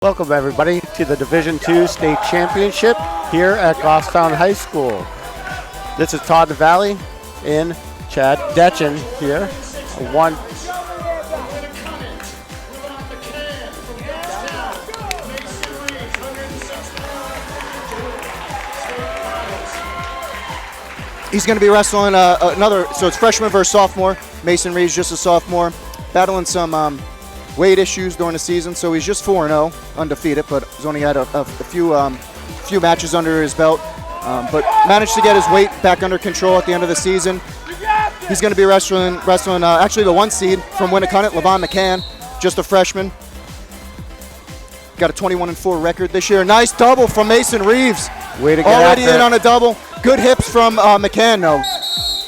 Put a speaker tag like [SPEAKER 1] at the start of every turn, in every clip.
[SPEAKER 1] Welcome everybody to the Division II State Championship here at Goffstown High School. This is Todd Valley and Chad Detchen here.
[SPEAKER 2] He's going to be wrestling so it's freshman versus sophomore. Mason Reeves just a sophomore, battling some weight issues during the season, so he's just 4-0, undefeated, but he's only had a few matches under his belt, but managed to get his weight back under control at the end of the season. He's going to be wrestling actually the 1 seed from Winnacunnet, Levon McCann, just a freshman. Got a 21-4 record this year. Nice double from Mason Reeves.
[SPEAKER 1] Way to get
[SPEAKER 2] already
[SPEAKER 1] after
[SPEAKER 2] in
[SPEAKER 1] it.
[SPEAKER 2] on a double. Good hips from McCann, though.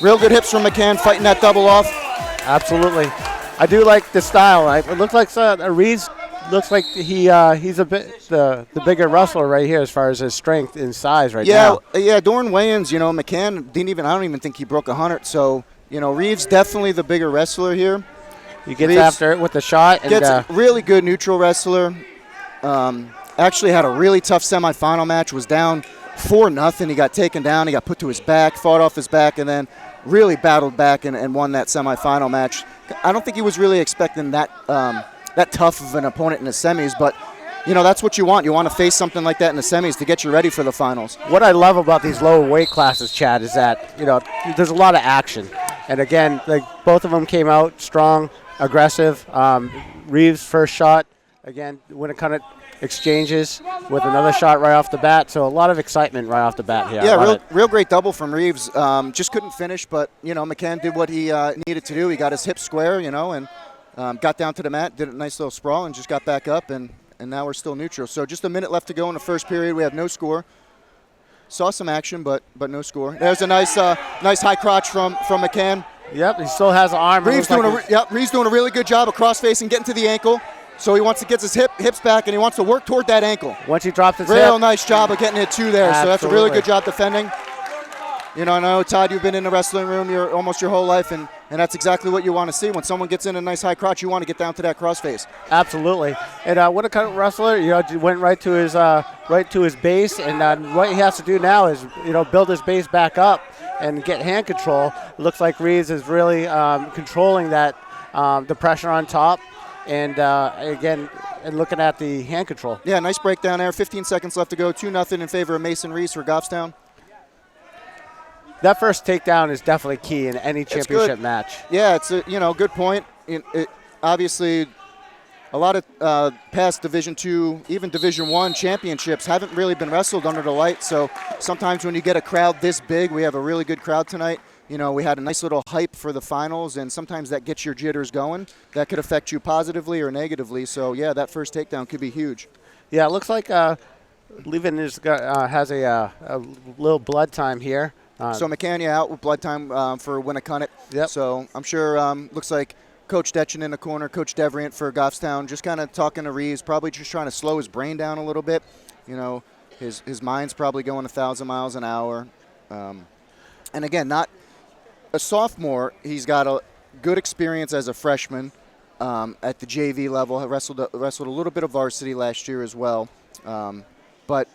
[SPEAKER 2] Real good hips from McCann, fighting that double off.
[SPEAKER 1] Absolutely. I do like the style. It looks like Reeves looks like he's a bit the bigger wrestler right here as far as his strength and size right now.
[SPEAKER 2] Yeah, during weigh-ins, McCann I don't even think he broke 100, so, Reeves definitely the bigger wrestler here.
[SPEAKER 1] He gets after it with the shot. And
[SPEAKER 2] gets a really good neutral wrestler. Actually had a really tough semifinal match, was down 4-0. He got taken down, he got put to his back, fought off his back, and then really battled back and won that semifinal match. I don't think he was really expecting that tough of an opponent in the semis, but that's what you want. You want to face something like that in the semis to get you ready for the finals.
[SPEAKER 1] What I love about these lower weight classes, Chad, is that there's a lot of action, and again, both of them came out strong, aggressive. Reeves' first shot, again, Winnacunnet exchanges with another shot right off the bat, so a lot of excitement right off the bat here.
[SPEAKER 2] Yeah, real great double from Reeves. Just couldn't finish, but McCann did what he needed to do. He got his hips square, and got down to the mat, did a nice little sprawl, and just got back up, and now we're still neutral. So just a minute left to go in the first period. We have no score. Saw some action, but no score. There's a nice high crotch from McCann.
[SPEAKER 1] Yep, he still has an arm.
[SPEAKER 2] Reeves doing a really good job of cross-facing, getting to the ankle. So he wants to get his hips back, and he wants to work toward that ankle.
[SPEAKER 1] Once he drops his
[SPEAKER 2] Real
[SPEAKER 1] hip.
[SPEAKER 2] nice job of getting it two there.
[SPEAKER 1] Absolutely.
[SPEAKER 2] So that's a really good job defending. I know, Todd, you've been in the wrestling room almost your whole life, and that's exactly what you want to see. When someone gets in a nice high crotch, you want to get down to that crossface.
[SPEAKER 1] Absolutely. And what a kind of wrestler, went right to his base, and what he has to do now is, build his base back up and get hand control. It looks like Reeves is really controlling that, the pressure on top, and again, and looking at the hand control.
[SPEAKER 2] Yeah, nice breakdown there. 15 seconds left to go. 2-0 in favor of Mason Reeves for Goffstown.
[SPEAKER 1] That first takedown is definitely key in any championship match.
[SPEAKER 2] Yeah, it's a good point. Obviously, a lot of past Division II, even Division I championships haven't really been wrestled under the light. So sometimes when you get a crowd this big, we have a really good crowd tonight. We had a nice little hype for the finals, and sometimes that gets your jitters going. That could affect you positively or negatively. So, yeah, that first takedown could be huge.
[SPEAKER 1] Yeah, it looks like Levin has a little blood time here.
[SPEAKER 2] So McCann out with blood time for Winnacunnet.
[SPEAKER 1] Yep.
[SPEAKER 2] So I'm sure looks like Coach Detchen in the corner, Coach Devrient for Goffstown, just kind of talking to Reeves, probably just trying to slow his brain down a little bit. His mind's probably going 1,000 miles an hour. And again, not a sophomore. He's got a good experience as a freshman at the JV level. He wrestled a little bit of varsity last year as well. But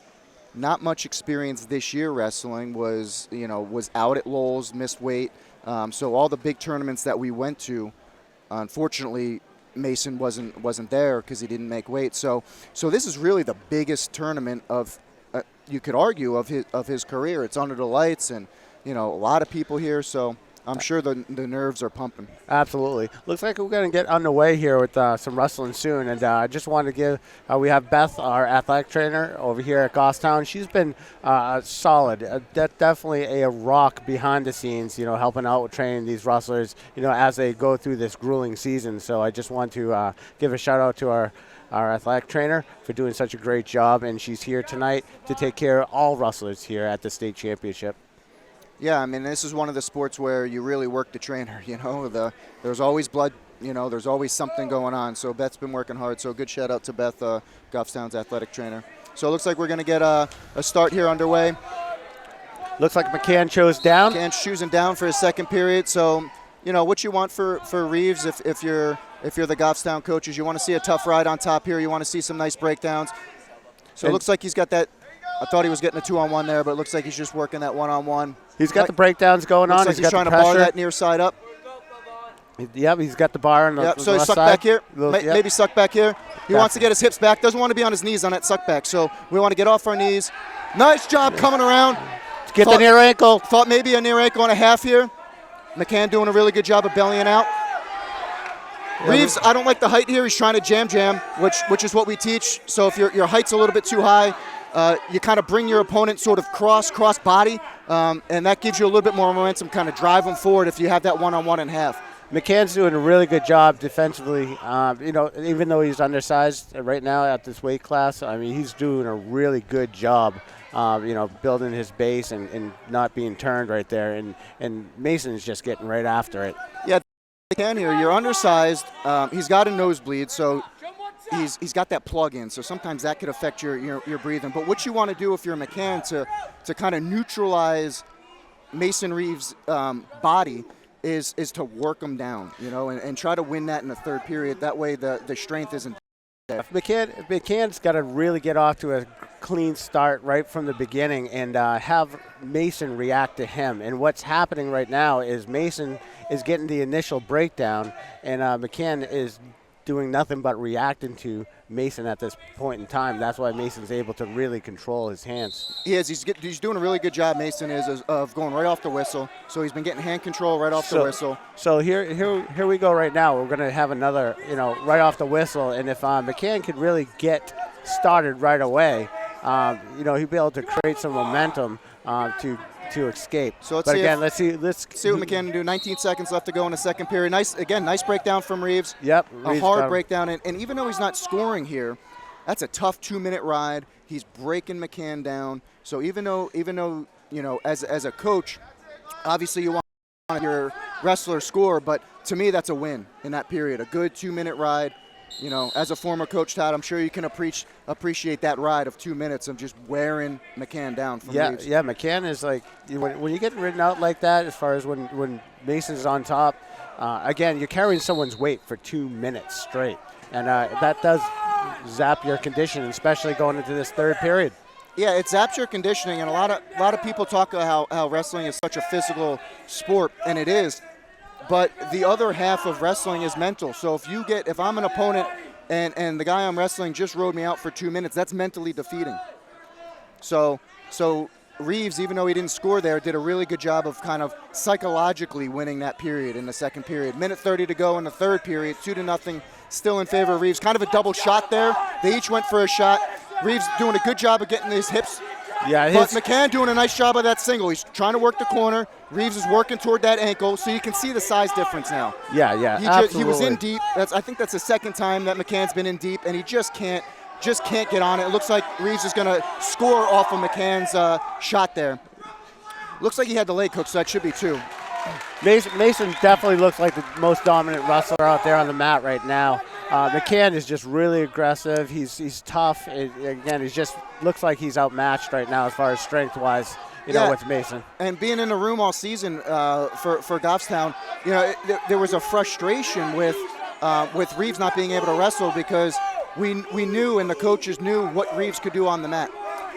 [SPEAKER 2] not much experience this year wrestling. Was out at Lowell's, missed weight. So all the big tournaments that we went to, unfortunately, Mason wasn't there because he didn't make weight. So this is really the biggest tournament of, you could argue, of his career. It's under the lights, and a lot of people here. So I'm sure the nerves are pumping.
[SPEAKER 1] Absolutely. Looks like we're going to get underway here with some wrestling soon. And I just wanted to give, we have Beth, our athletic trainer over here at Goffstown. She's been solid. Definitely a rock behind the scenes, helping out with training these wrestlers, as they go through this grueling season. So I just want to give a shout out to our athletic trainer for doing such a great job. And she's here tonight to take care of all wrestlers here at the state championship.
[SPEAKER 2] Yeah, this is one of the sports where you really work the trainer, there's always blood, there's always something going on. So Beth's been working hard. So good shout out to Beth, Goffstown's athletic trainer. So it looks like we're going to get a start here underway.
[SPEAKER 1] Looks like McCann chose down.
[SPEAKER 2] McCann's choosing down for his second period. So, what you want for Reeves if you're if you're the Goffstown coaches. You want to see a tough ride on top here. You want to see some nice breakdowns. So it looks like he's got that. I thought he was getting a 2-on-1 there, but it looks like he's just working that 1-on-1.
[SPEAKER 1] He's got the breakdowns going on.
[SPEAKER 2] Looks like he's trying to
[SPEAKER 1] pressure.
[SPEAKER 2] bar that near side up.
[SPEAKER 1] Yep, he's got the bar on the,
[SPEAKER 2] yep,
[SPEAKER 1] the
[SPEAKER 2] so he
[SPEAKER 1] left
[SPEAKER 2] suck
[SPEAKER 1] side.
[SPEAKER 2] back here. Maybe suck back here. He wants to get his hips back. Doesn't want to be on his knees on that suck back. So we want to get off our knees. Nice job coming around.
[SPEAKER 1] Get the near ankle.
[SPEAKER 2] Thought maybe a near ankle and a half here. McCann doing a really good job of bellying out. Reeves, I don't like the height here. He's trying to jam, which is what we teach. So if your height's a little bit too high, you kind of bring your opponent sort of cross body, and that gives you a little bit more momentum, kind of drive them forward if you have that one-on-one and half.
[SPEAKER 1] McCann's doing a really good job defensively. Even though he's undersized right now at this weight class, I mean, he's doing a really good job, building his base and not being turned right there. And Mason's just getting right after it.
[SPEAKER 2] Yeah, McCann here, you're undersized. He's got a nosebleed, so he's got that plug in. So sometimes that could affect your breathing. But what you want to do if you're McCann to kind of neutralize Mason Reeves' body is to work him down, and try to win that in the third period. That way the strength isn't there.
[SPEAKER 1] McCann's got to really get off to a clean start right from the beginning and have Mason react to him. And what's happening right now is Mason is getting the initial breakdown, and McCann is doing nothing but reacting to Mason at this point in time. That's why Mason's able to really control his hands.
[SPEAKER 2] He is. He's doing a really good job, Mason is, of going right off the whistle. So he's been getting hand control right off the whistle.
[SPEAKER 1] So here we go right now. We're going to have another, right off the whistle. And if McCann could really get started right away, he'd be able to create some momentum to escape.
[SPEAKER 2] So let's see what McCann can do. 19 seconds left to go in the second period. Nice breakdown from Reeves.
[SPEAKER 1] Yep.
[SPEAKER 2] A hard breakdown. And even though he's not scoring here, that's a tough 2-minute ride. He's breaking McCann down. So even though as a coach, obviously you want your wrestler score, but to me that's a win in that period. A good 2-minute ride. As a former coach, Todd, I'm sure you can appreciate that ride of 2 minutes of just wearing McCann down from Reeves.
[SPEAKER 1] Yeah, McCann is like, when you get ridden out like that, as far as when Mason's on top, again, you're carrying someone's weight for 2 minutes straight. And that does zap your conditioning, especially going into this third period.
[SPEAKER 2] Yeah, it zaps your conditioning, and a lot of people talk about how wrestling is such a physical sport, and it is. But the other half of wrestling is mental. So if I'm an opponent and the guy I'm wrestling just rode me out for 2 minutes, that's mentally defeating. So Reeves, even though he didn't score there, did a really good job of kind of psychologically winning that period in the second period. Minute 30 to go in the third period, 2-0, still in favor of Reeves. Kind of a double shot there. They each went for a shot. Reeves doing a good job of getting his hips.
[SPEAKER 1] Yeah,
[SPEAKER 2] but McCann doing a nice job of that single. He's trying to work the corner. Reeves is working toward that ankle, so you can see the size difference now.
[SPEAKER 1] Yeah, absolutely.
[SPEAKER 2] He was in deep. I think that's the second time that McCann's been in deep, and he just can't get on it. It looks like Reeves is going to score off of McCann's shot there. Looks like he had the leg hook, so that should be 2.
[SPEAKER 1] Mason definitely looks like the most dominant wrestler out there on the mat right now. McCann is just really aggressive. He's tough. Again, he just looks like he's outmatched right now as far as strength-wise, with Mason.
[SPEAKER 2] And being in the room all season for Goffstown, there was a frustration with Reeves not being able to wrestle because we knew and the coaches knew what Reeves could do on the mat.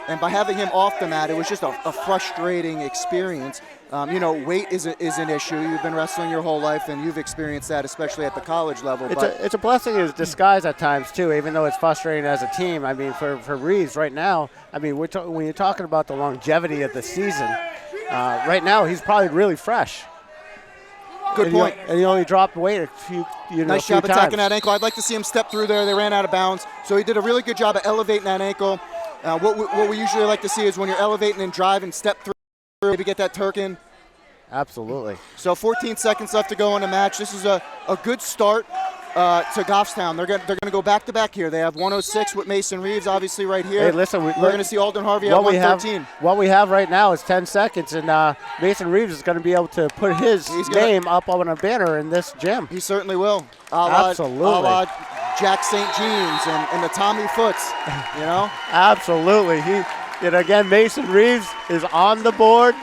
[SPEAKER 2] And by having him off the mat, it was just a frustrating experience. Weight is an issue. You've been wrestling your whole life, and you've experienced that, especially at the college level.
[SPEAKER 1] It's a blessing in disguise at times, too, even though it's frustrating as a team. I mean, for Reeves right now, when you're talking about the longevity of the season, right now he's probably really fresh.
[SPEAKER 2] Good point.
[SPEAKER 1] And he only dropped weight a few
[SPEAKER 2] Nice job attacking that ankle. I'd like to see him step through there. They ran out of bounds. So he did a really good job of elevating that ankle. What we usually like to see is when you're elevating and driving, step through, maybe get that Turk in.
[SPEAKER 1] Absolutely.
[SPEAKER 2] So 14 seconds left to go in the match. This is a good start to Goffstown. They're going to go back-to-back here. They have 106 with Mason Reeves, obviously, right here.
[SPEAKER 1] Hey, listen,
[SPEAKER 2] we're going to see Alden Harvey at 113.
[SPEAKER 1] What we have right now is 10 seconds, and Mason Reeves is going to be able to put his name up on a banner in this gym.
[SPEAKER 2] He certainly will.
[SPEAKER 1] Absolutely.
[SPEAKER 2] A la Jack St. Jeans and the Tommy Foots,
[SPEAKER 1] Absolutely. Again, Mason Reeves is on the board.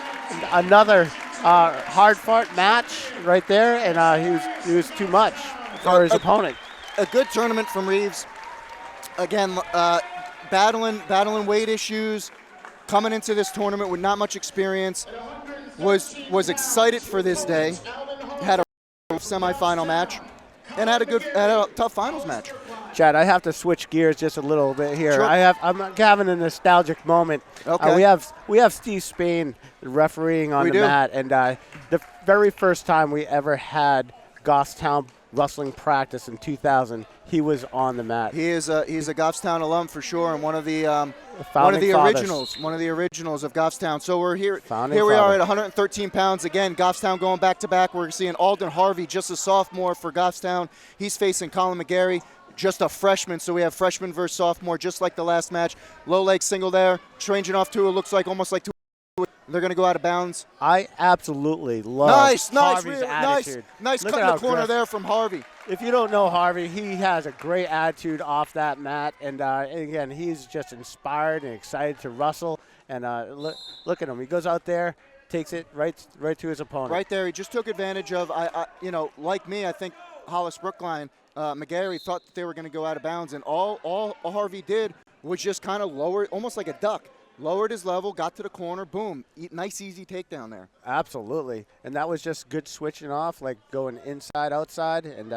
[SPEAKER 1] Another hard-fought match right there, and he was too much. for his opponent.
[SPEAKER 2] A good tournament from Reeves. Again, battling weight issues, coming into this tournament with not much experience. Was excited for this day. Had a semifinal match, and had a tough finals match.
[SPEAKER 1] Chad, I have to switch gears just a little bit here.
[SPEAKER 2] Sure.
[SPEAKER 1] I'm having a nostalgic moment.
[SPEAKER 2] Okay.
[SPEAKER 1] We have Steve Spain refereeing on
[SPEAKER 2] We
[SPEAKER 1] the
[SPEAKER 2] do.
[SPEAKER 1] mat, and the very first time we ever had Goffstown wrestling practice in 2000, he was on the mat.
[SPEAKER 2] He's a Goffstown alum for sure, and one of the
[SPEAKER 1] Founding fathers.
[SPEAKER 2] originals of Goffstown. So we're here.
[SPEAKER 1] Founding
[SPEAKER 2] Here we are
[SPEAKER 1] father.
[SPEAKER 2] at 113 pounds again. Goffstown going back to back. We're seeing Alden Harvey, just a sophomore for Goffstown. He's facing Colin McGarry, just a freshman. So we have freshman versus sophomore, just like the last match. Low leg single there. Changing off to it looks like almost like two. They're going to go out of bounds.
[SPEAKER 1] I absolutely love
[SPEAKER 2] Nice,
[SPEAKER 1] Harvey's attitude.
[SPEAKER 2] nice
[SPEAKER 1] Look
[SPEAKER 2] cut
[SPEAKER 1] at
[SPEAKER 2] in
[SPEAKER 1] how
[SPEAKER 2] the corner
[SPEAKER 1] aggressive.
[SPEAKER 2] there from Harvey.
[SPEAKER 1] If you don't know Harvey, he has a great attitude off that mat, and again, he's just inspired and excited to wrestle. And look at him; he goes out there, takes it right to his opponent.
[SPEAKER 2] Right there, he just took advantage of. Like me, I think Hollis Brookline, McGarry thought that they were going to go out of bounds, and all Harvey did was just kind of lower, almost like a duck. Lowered his level, got to the corner, boom. Nice, easy takedown there.
[SPEAKER 1] Absolutely, and that was just good switching off, like going inside, outside, and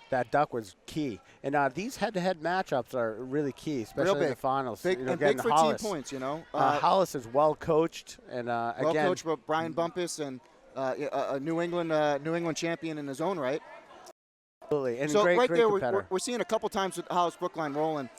[SPEAKER 1] that duck was key. And these head-to-head matchups are really key, especially in the finals.
[SPEAKER 2] Big, and big for
[SPEAKER 1] Hollis.
[SPEAKER 2] team points,
[SPEAKER 1] Hollis is well coached, and
[SPEAKER 2] well
[SPEAKER 1] again,
[SPEAKER 2] coached by Brian Bumpus, and a New England champion in his own right.
[SPEAKER 1] absolutely, and
[SPEAKER 2] So
[SPEAKER 1] great
[SPEAKER 2] there,
[SPEAKER 1] competitor.
[SPEAKER 2] we're seeing a couple times with Hollis Brookline rolling.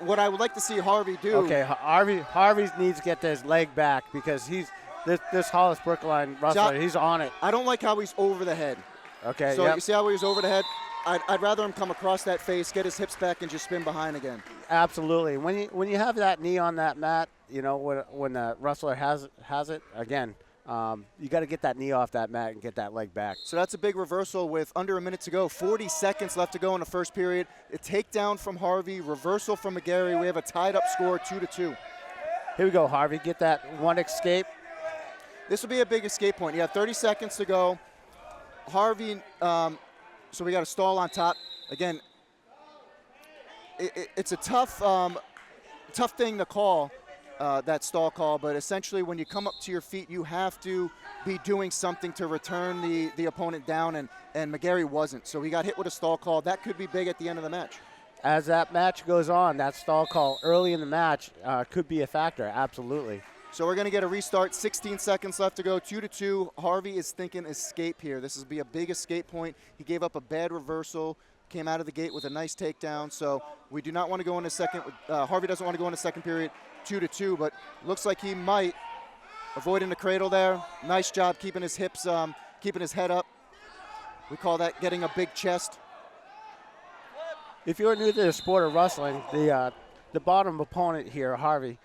[SPEAKER 2] What I would like to see Harvey do.
[SPEAKER 1] Okay, Harvey needs to get his leg back because he's this Hollis Brookline wrestler. He's on it.
[SPEAKER 2] I don't like how he's over the head.
[SPEAKER 1] Okay,
[SPEAKER 2] So
[SPEAKER 1] yep.
[SPEAKER 2] you see how he's over the head? I'd rather him come across that face, get his hips back, and just spin behind again.
[SPEAKER 1] Absolutely. When you have that knee on that mat, when the wrestler has it again, you got to get that knee off that mat and get that leg back.
[SPEAKER 2] So that's a big reversal with under a minute to go. 40 seconds left to go in the first period. A takedown from Harvey, reversal from McGarry. We have a tied-up score, 2-2.
[SPEAKER 1] Here we go, Harvey. Get that one escape.
[SPEAKER 2] This will be a big escape point. You have 30 seconds to go. Harvey, so we got a stall on top. Again, it's a tough thing to call, that stall call, but essentially when you come up to your feet, you have to be doing something to return the opponent down, and McGarry wasn't. So he got hit with a stall call. That could be big at the end of the match.
[SPEAKER 1] As that match goes on, that stall call early in the match could be a factor, absolutely.
[SPEAKER 2] So we're going to get a restart. 16 seconds left to go, 2-2. Harvey is thinking escape here. This will be a big escape point. He gave up a bad reversal, came out of the gate with a nice takedown. So we do not want to go into second. Harvey doesn't want to go into second period, 2-2, but looks like he might. Avoiding the cradle there. Nice job keeping his hips, keeping his head up. We call that getting a big chest.
[SPEAKER 1] If you're new to the sport of wrestling, the bottom opponent here, Harvey,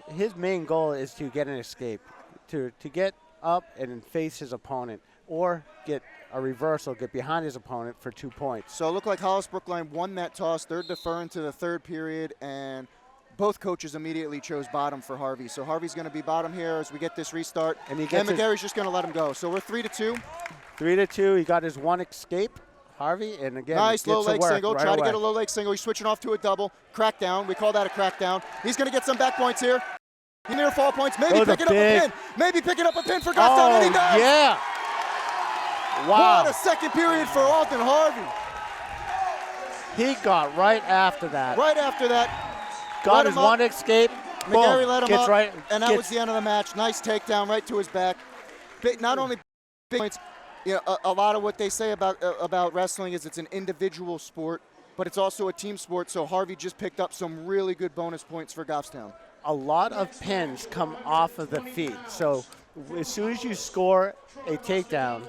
[SPEAKER 1] his main goal is to get an escape, to get up and face his opponent, or get a reversal, get behind his opponent for 2 points.
[SPEAKER 2] So it looked like Hollis Brookline won that toss. They're deferring to the third period, and both coaches immediately chose bottom for Harvey. So Harvey's going to be bottom here as we get this restart.
[SPEAKER 1] And he gets
[SPEAKER 2] McGarry's just going to let him go. So we're 3-2.
[SPEAKER 1] 3-2. He got his one escape, Harvey, and again,
[SPEAKER 2] Nice low
[SPEAKER 1] gets to
[SPEAKER 2] leg
[SPEAKER 1] work
[SPEAKER 2] single.
[SPEAKER 1] right
[SPEAKER 2] Try to
[SPEAKER 1] away.
[SPEAKER 2] get a low leg single. He's switching off to a double. Crackdown. We call that a crackdown. He's going to get some back points here. Near fall points. Maybe
[SPEAKER 1] Those are
[SPEAKER 2] picking up a
[SPEAKER 1] big.
[SPEAKER 2] pin. Maybe picking up a pin for Goffstown. And he does.
[SPEAKER 1] yeah! Wow.
[SPEAKER 2] What a second period for Alden Harvey.
[SPEAKER 1] He got right after that.
[SPEAKER 2] Right after that,
[SPEAKER 1] Got
[SPEAKER 2] let
[SPEAKER 1] his
[SPEAKER 2] him up.
[SPEAKER 1] one escape.
[SPEAKER 2] McGarry
[SPEAKER 1] Boom.
[SPEAKER 2] let him
[SPEAKER 1] Gets
[SPEAKER 2] up,
[SPEAKER 1] right,
[SPEAKER 2] and that
[SPEAKER 1] gets-
[SPEAKER 2] was the end of the match. Nice takedown right to his back. Not only big points, a lot of what they say about wrestling is it's an individual sport, but it's also a team sport. So Harvey just picked up some really good bonus points for Goffstown.
[SPEAKER 1] a lot of pins come off of the feet. So as soon as you score a takedown,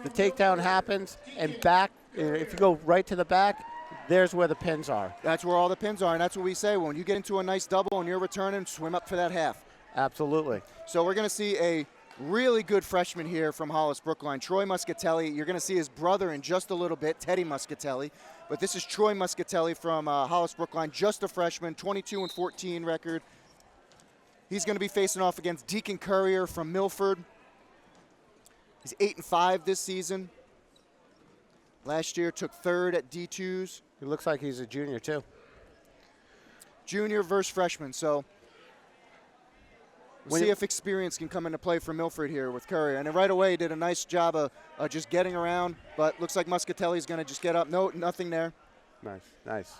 [SPEAKER 1] the takedown happens, and back, if you go right to the back, there's where the pins are.
[SPEAKER 2] That's where all the pins are, and that's what we say. When you get into a nice double and you're returning, swim up for that half.
[SPEAKER 1] Absolutely.
[SPEAKER 2] So we're going to see a really good freshman here from Hollis Brookline, Troy Muscatelli. You're going to see his brother in just a little bit, Teddy Muscatelli. But this is Troy Muscatelli from Hollis Brookline, just a freshman, 22-14 record. He's going to be facing off against Deacon Courier from Milford. He's 8-5 this season. Last year took third at D2s.
[SPEAKER 1] He looks like he's a junior too.
[SPEAKER 2] Junior versus freshman. So we'll see if experience can come into play for Milford here with Courier. And then right away did a nice job of just getting around, but looks like Muscatelli's going to just get up. No, nothing there.
[SPEAKER 1] Nice.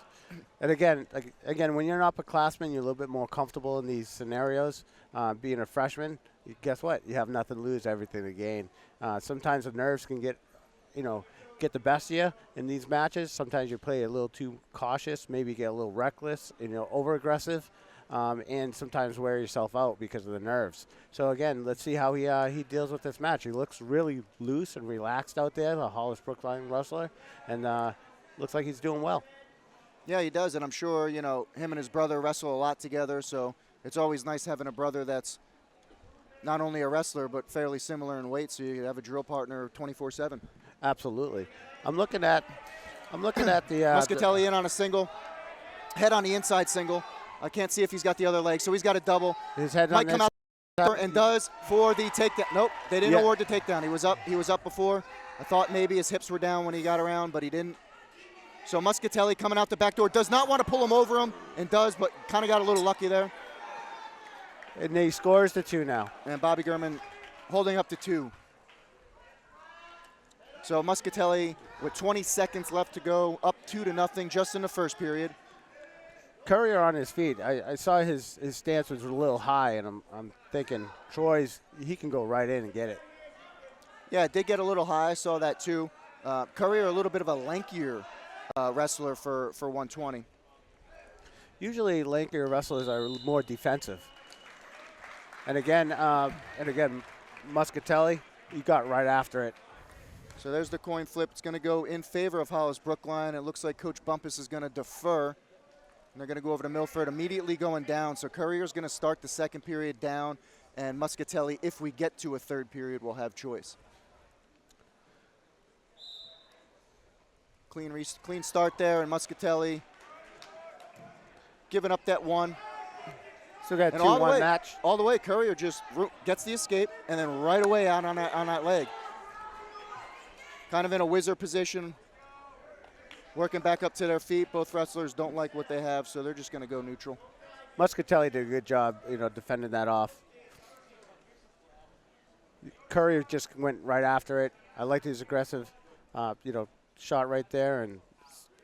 [SPEAKER 1] And again, when you're an upperclassman, you're a little bit more comfortable in these scenarios. Being a freshman, guess what? You have nothing to lose, everything to gain. Sometimes the nerves can get the best of you in these matches. Sometimes you play a little too cautious, maybe get a little reckless, over aggressive, and sometimes wear yourself out because of the nerves. So again, let's see how he deals with this match. He looks really loose and relaxed out there, the Hollis Brookline wrestler, and looks like he's doing well.
[SPEAKER 2] Yeah, he does, and I'm sure, him and his brother wrestle a lot together, so it's always nice having a brother that's not only a wrestler but fairly similar in weight, so you have a drill partner 24/7.
[SPEAKER 1] Absolutely. I'm looking at the
[SPEAKER 2] Muscatelli in on a single, head on the inside single. I can't see if he's got the other leg, so he's got a double.
[SPEAKER 1] His head
[SPEAKER 2] might
[SPEAKER 1] on
[SPEAKER 2] come out and does for the takedown. Nope, they didn't award the takedown. He was up before. I thought maybe his hips were down when he got around, but he didn't. So Muscatelli coming out the back door, does not want to pull him over him, and does, but kind of got a little lucky there.
[SPEAKER 1] And he scores the 2 now.
[SPEAKER 2] And Bobby Gurman holding up to 2. So Muscatelli with 20 seconds left to go, up 2-0 just in the first period.
[SPEAKER 1] Courier on his feet. I saw his stance was a little high, and I'm thinking he can go right in and get it.
[SPEAKER 2] Yeah, it did get a little high. I saw that too. Courier a little bit of a lankier wrestler for 120.
[SPEAKER 1] Usually lankier wrestlers are more defensive. And again, Muscatelli, he got right after it.
[SPEAKER 2] So there's the coin flip. It's going to go in favor of Hollis Brookline. It looks like Coach Bumpus is going to defer. And they're going to go over to Milford, immediately going down. So Courier's going to start the second period down, and Muscatelli, if we get to a third period, will have choice. Clean start there, and Muscatelli giving up that 1.
[SPEAKER 1] Still got a 2-1 match.
[SPEAKER 2] All the way, Courier just gets the escape, and then right away out on that leg. Kind of in a whizzer position, working back up to their feet. Both wrestlers don't like what they have, so they're just going to go neutral.
[SPEAKER 1] Muscatelli did a good job, defending that off. Courier just went right after it. I liked his aggressive, shot right there, and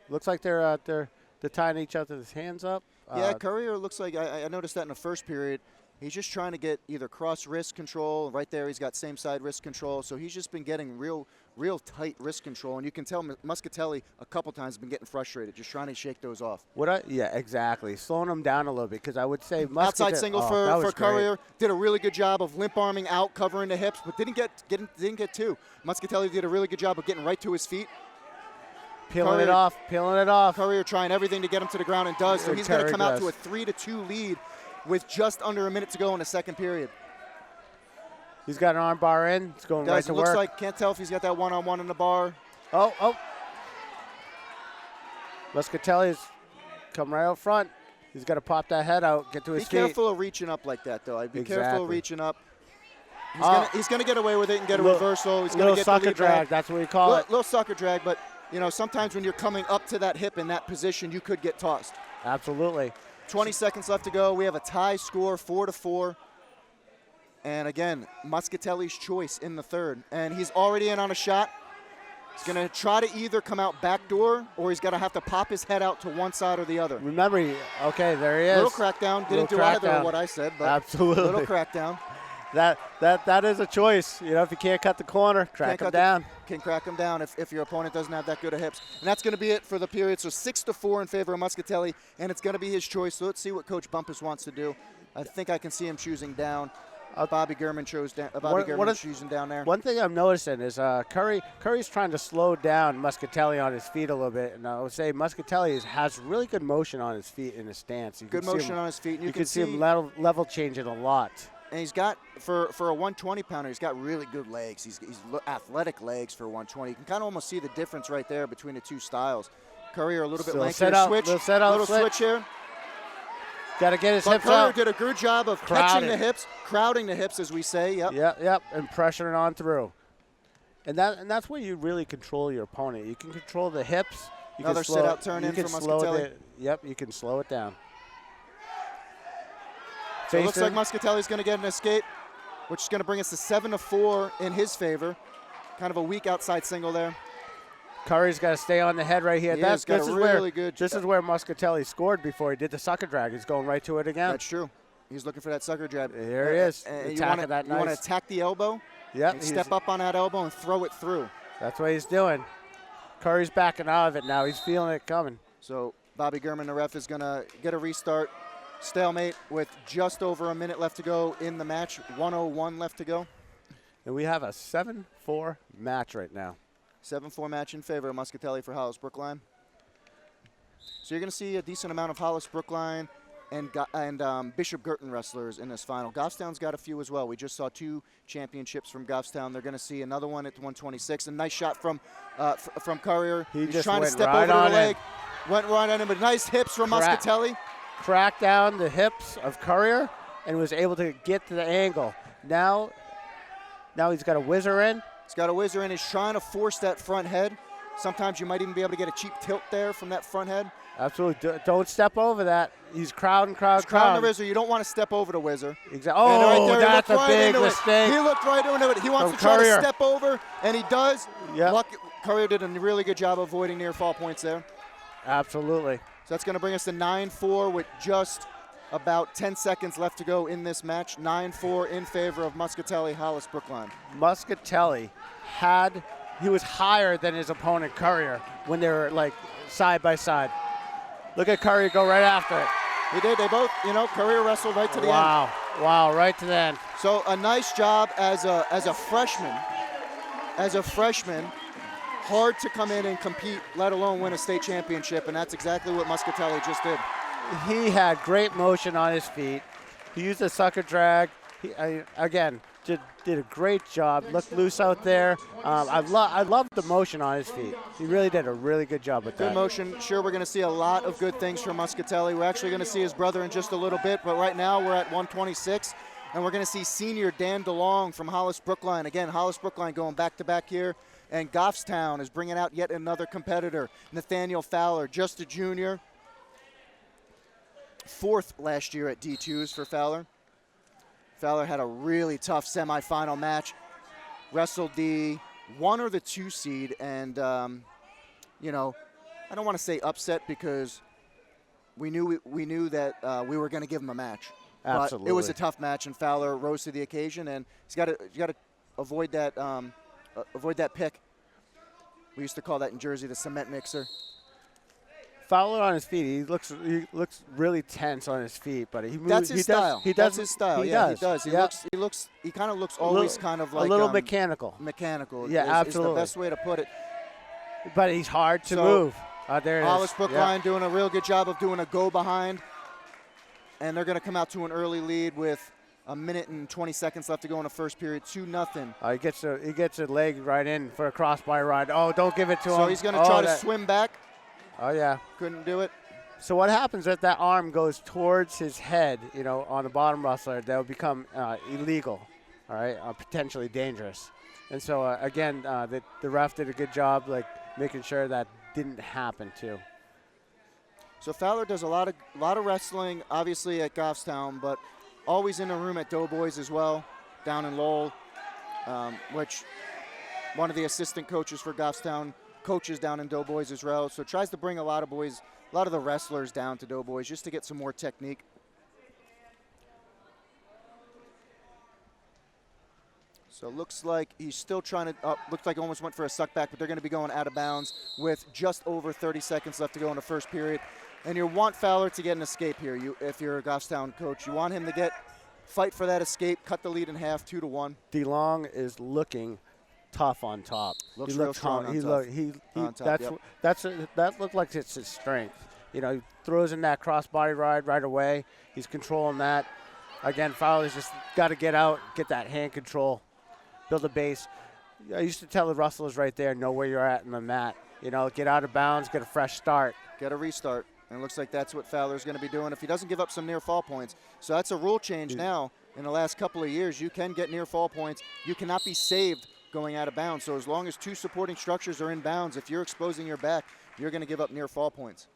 [SPEAKER 1] looks like they're tying each other's hands up.
[SPEAKER 2] Yeah, Courier looks like I noticed that in the first period. He's just trying to get either cross wrist control. Right there, he's got same side wrist control. So he's just been getting real tight wrist control, and you can tell Muscatelli a couple times has been getting frustrated, just trying to shake those off.
[SPEAKER 1] Yeah, exactly. Slowing him down a little bit, because I would say
[SPEAKER 2] outside single for Courier. Did a really good job of limp arming out, covering the hips, but didn't get 2. Muscatelli did a really good job of getting right to his feet.
[SPEAKER 1] Peeling it off.
[SPEAKER 2] Courier trying everything to get him to the ground, and does. So he's going to come out to a 3-2 lead with just under a minute to go in the second period.
[SPEAKER 1] He's got an arm bar in. It's going right to work.
[SPEAKER 2] Looks like, can't tell if he's got that one-on-one in the bar.
[SPEAKER 1] Oh. Muscatelli's come right out front. He's got to pop that head out, get to his feet.
[SPEAKER 2] Be careful of reaching up like that, though. I'd be careful of reaching up. He's going to get away with it and get a reversal. He's going to get the lead
[SPEAKER 1] sucker drag.
[SPEAKER 2] back.
[SPEAKER 1] That's what we call it.
[SPEAKER 2] Little sucker drag, but sometimes when you're coming up to that hip in that position, you could get tossed.
[SPEAKER 1] Absolutely.
[SPEAKER 2] 20 seconds left to go. We have a tie score, 4-4. And again, Muscatelli's choice in the third. And he's already in on a shot. He's going to try to either come out back door, or he's going to have to pop his head out to one side or the other.
[SPEAKER 1] Remember, there he is.
[SPEAKER 2] Little crackdown. Didn't do either of what I said, but
[SPEAKER 1] absolutely.
[SPEAKER 2] Little crackdown.
[SPEAKER 1] That is a choice. If you can't cut the corner, crack him down.
[SPEAKER 2] Can crack him down if your opponent doesn't have that good of hips. And that's going to be it for the period. So 6-4 in favor of Muscatelli, and it's going to be his choice. So let's see what Coach Bumpus wants to do. I think I can see him choosing down. Bobby Gurman choosing down there.
[SPEAKER 1] One thing I'm noticing is Curry's trying to slow down Muscatelli on his feet a little bit, and I would say Muscatelli has really good motion on his feet in his stance.
[SPEAKER 2] Good motion on his feet. And
[SPEAKER 1] you can see him level changing a lot.
[SPEAKER 2] And he's got, for a 120-pounder, he's got really good legs. He's athletic legs for 120. You can kind of almost see the difference right there between the two styles. Courier a little bit lankier. Little switch here.
[SPEAKER 1] Got to get his hips
[SPEAKER 2] Courier
[SPEAKER 1] out.
[SPEAKER 2] Did a good job of catching the hips, crowding the hips, as we say. Yep.
[SPEAKER 1] Yep, and pressuring on through. And that's where you really control your opponent. You can control the hips. You
[SPEAKER 2] Another
[SPEAKER 1] can slow,
[SPEAKER 2] sit-out turn in for Muscatelli.
[SPEAKER 1] Yep, you can slow it down.
[SPEAKER 2] So it looks like Muscatelli's going to get an escape, which is going to bring us to 7-4 in his favor. Kind of a weak outside single there.
[SPEAKER 1] Curry's got to stay on the head right here.
[SPEAKER 2] This is
[SPEAKER 1] where Muscatelli scored before he did the sucker drag. He's going right to it again.
[SPEAKER 2] That's true. He's looking for that sucker jab.
[SPEAKER 1] There he is.
[SPEAKER 2] You want to attack the elbow?
[SPEAKER 1] Yeah.
[SPEAKER 2] Step up on that elbow and throw it through.
[SPEAKER 1] That's what he's doing. Curry's backing out of it now. He's feeling it coming.
[SPEAKER 2] So Bobby Gurman, the ref, is going to get a restart. Stalemate with just over a minute left to go in the match. 1:01 left to go.
[SPEAKER 1] And we have a 7-4 match right now.
[SPEAKER 2] 7-4 match in favor of Muscatelli for Hollis Brookline. So you're going to see a decent amount of Hollis Brookline and Bishop Girton wrestlers in this final. Goffstown's got a few as well. We just saw 2 championships from Goffstown. They're going to see another one at 126. A nice shot from Currier.
[SPEAKER 1] He's just
[SPEAKER 2] trying to step
[SPEAKER 1] right
[SPEAKER 2] over
[SPEAKER 1] on
[SPEAKER 2] the leg. Went right on him, but nice hips from Muscatelli.
[SPEAKER 1] Cracked down the hips of Currier and was able to get to the angle. Now he's got a whizzer in.
[SPEAKER 2] He's got a whizzer in. He's trying to force that front head. Sometimes you might even be able to get a cheap tilt there from that front head.
[SPEAKER 1] Absolutely. Don't step over that. He's crowding.
[SPEAKER 2] Crowding the whizzer. You don't want to step over the whizzer.
[SPEAKER 1] Exactly. Oh,
[SPEAKER 2] right
[SPEAKER 1] that's a big mistake.
[SPEAKER 2] He looked right into it. He wants to try to step over, and he does.
[SPEAKER 1] Yep.
[SPEAKER 2] Currier did a really good job avoiding near fall points there.
[SPEAKER 1] Absolutely.
[SPEAKER 2] So that's going to bring us to 9-4 with just about 10 seconds left to go in this match. 9-4 in favor of Muscatelli, Hollis Brookline.
[SPEAKER 1] Muscatelli he was higher than his opponent Currier when they were like side by side. Look at Currier go right after it.
[SPEAKER 2] He did. They both, Currier wrestled right to the end.
[SPEAKER 1] Wow, right to the end.
[SPEAKER 2] So a nice job as a freshman. As a freshman, hard to come in and compete, let alone win a state championship, and that's exactly what Muscatelli just did.
[SPEAKER 1] He had great motion on his feet. He used a sucker drag. Again, did a great job. Looked loose out there. I love the motion on his feet. He really did a really good job with that.
[SPEAKER 2] Good motion. Sure, we're going to see a lot of good things from Muscatelli. We're actually going to see his brother in just a little bit, but right now we're at 126, and we're going to see senior Dan DeLong from Hollis Brookline. Again, Hollis Brookline going back-to-back here, and Goffstown is bringing out yet another competitor, Nathaniel Fowler, just a junior. 4th last year at D2s for Fowler. Fowler had a really tough semifinal match, wrestled the 1 or the 2 seed, and, I don't want to say upset because we knew that we were going to give him a match.
[SPEAKER 1] Absolutely.
[SPEAKER 2] But it was a tough match, and Fowler rose to the occasion, and he's got to avoid that pick. We used to call that in Jersey the cement mixer.
[SPEAKER 1] Fowler on his feet. He looks really tense on his feet, but he moves.
[SPEAKER 2] That's his style. That's his style. He does. He kind of looks always kind of like
[SPEAKER 1] a little mechanical.
[SPEAKER 2] Mechanical.
[SPEAKER 1] Yeah, absolutely.
[SPEAKER 2] Is the best way to put it.
[SPEAKER 1] But he's hard to move. There it is.
[SPEAKER 2] Hollis Brookline doing a real good job of doing a go behind, and they're going to come out to an early lead with a minute and 20 seconds left to go in the first period. 2-0.
[SPEAKER 1] He gets a leg right in for a crossbody ride. Oh, don't give it to him.
[SPEAKER 2] So he's going to try to swim back.
[SPEAKER 1] Oh, yeah.
[SPEAKER 2] Couldn't do it.
[SPEAKER 1] So what happens if that arm goes towards his head, on the bottom wrestler, that will become illegal, all right, potentially dangerous. And so, again, the ref did a good job, making sure that didn't happen, too.
[SPEAKER 2] So Fowler does a lot of wrestling, obviously, at Goffstown, but always in the room at Doughboys as well, down in Lowell, which one of the assistant coaches for Goffstown coaches down in Doughboys as well, so tries to bring a lot of the wrestlers down to Doughboys just to get some more technique. So looks like he's still trying to, looks like almost went for a suck back, but they're going to be going out of bounds with just over 30 seconds left to go in the first period. And you want Fowler to get an escape here. If you're a Goffstown coach, you want him to fight for that escape, cut the lead in half, 2-1.
[SPEAKER 1] DeLong is looking tough on top.
[SPEAKER 2] Looks real strong on top.
[SPEAKER 1] That looked like it's his strength. He throws in that crossbody ride right away. He's controlling that. Again, Fowler's just got to get out, get that hand control, build a base. I used to tell the wrestlers right there, know where you're at in the mat. Get out of bounds, get a fresh start.
[SPEAKER 2] Get a restart. And it looks like that's what Fowler's going to be doing if he doesn't give up some near fall points. So that's a rule change now. In the last couple of years, you can get near fall points. You cannot be saved going out of bounds. So as long as 2 supporting structures are in bounds, if you're exposing your back, you're going to give up near fall points.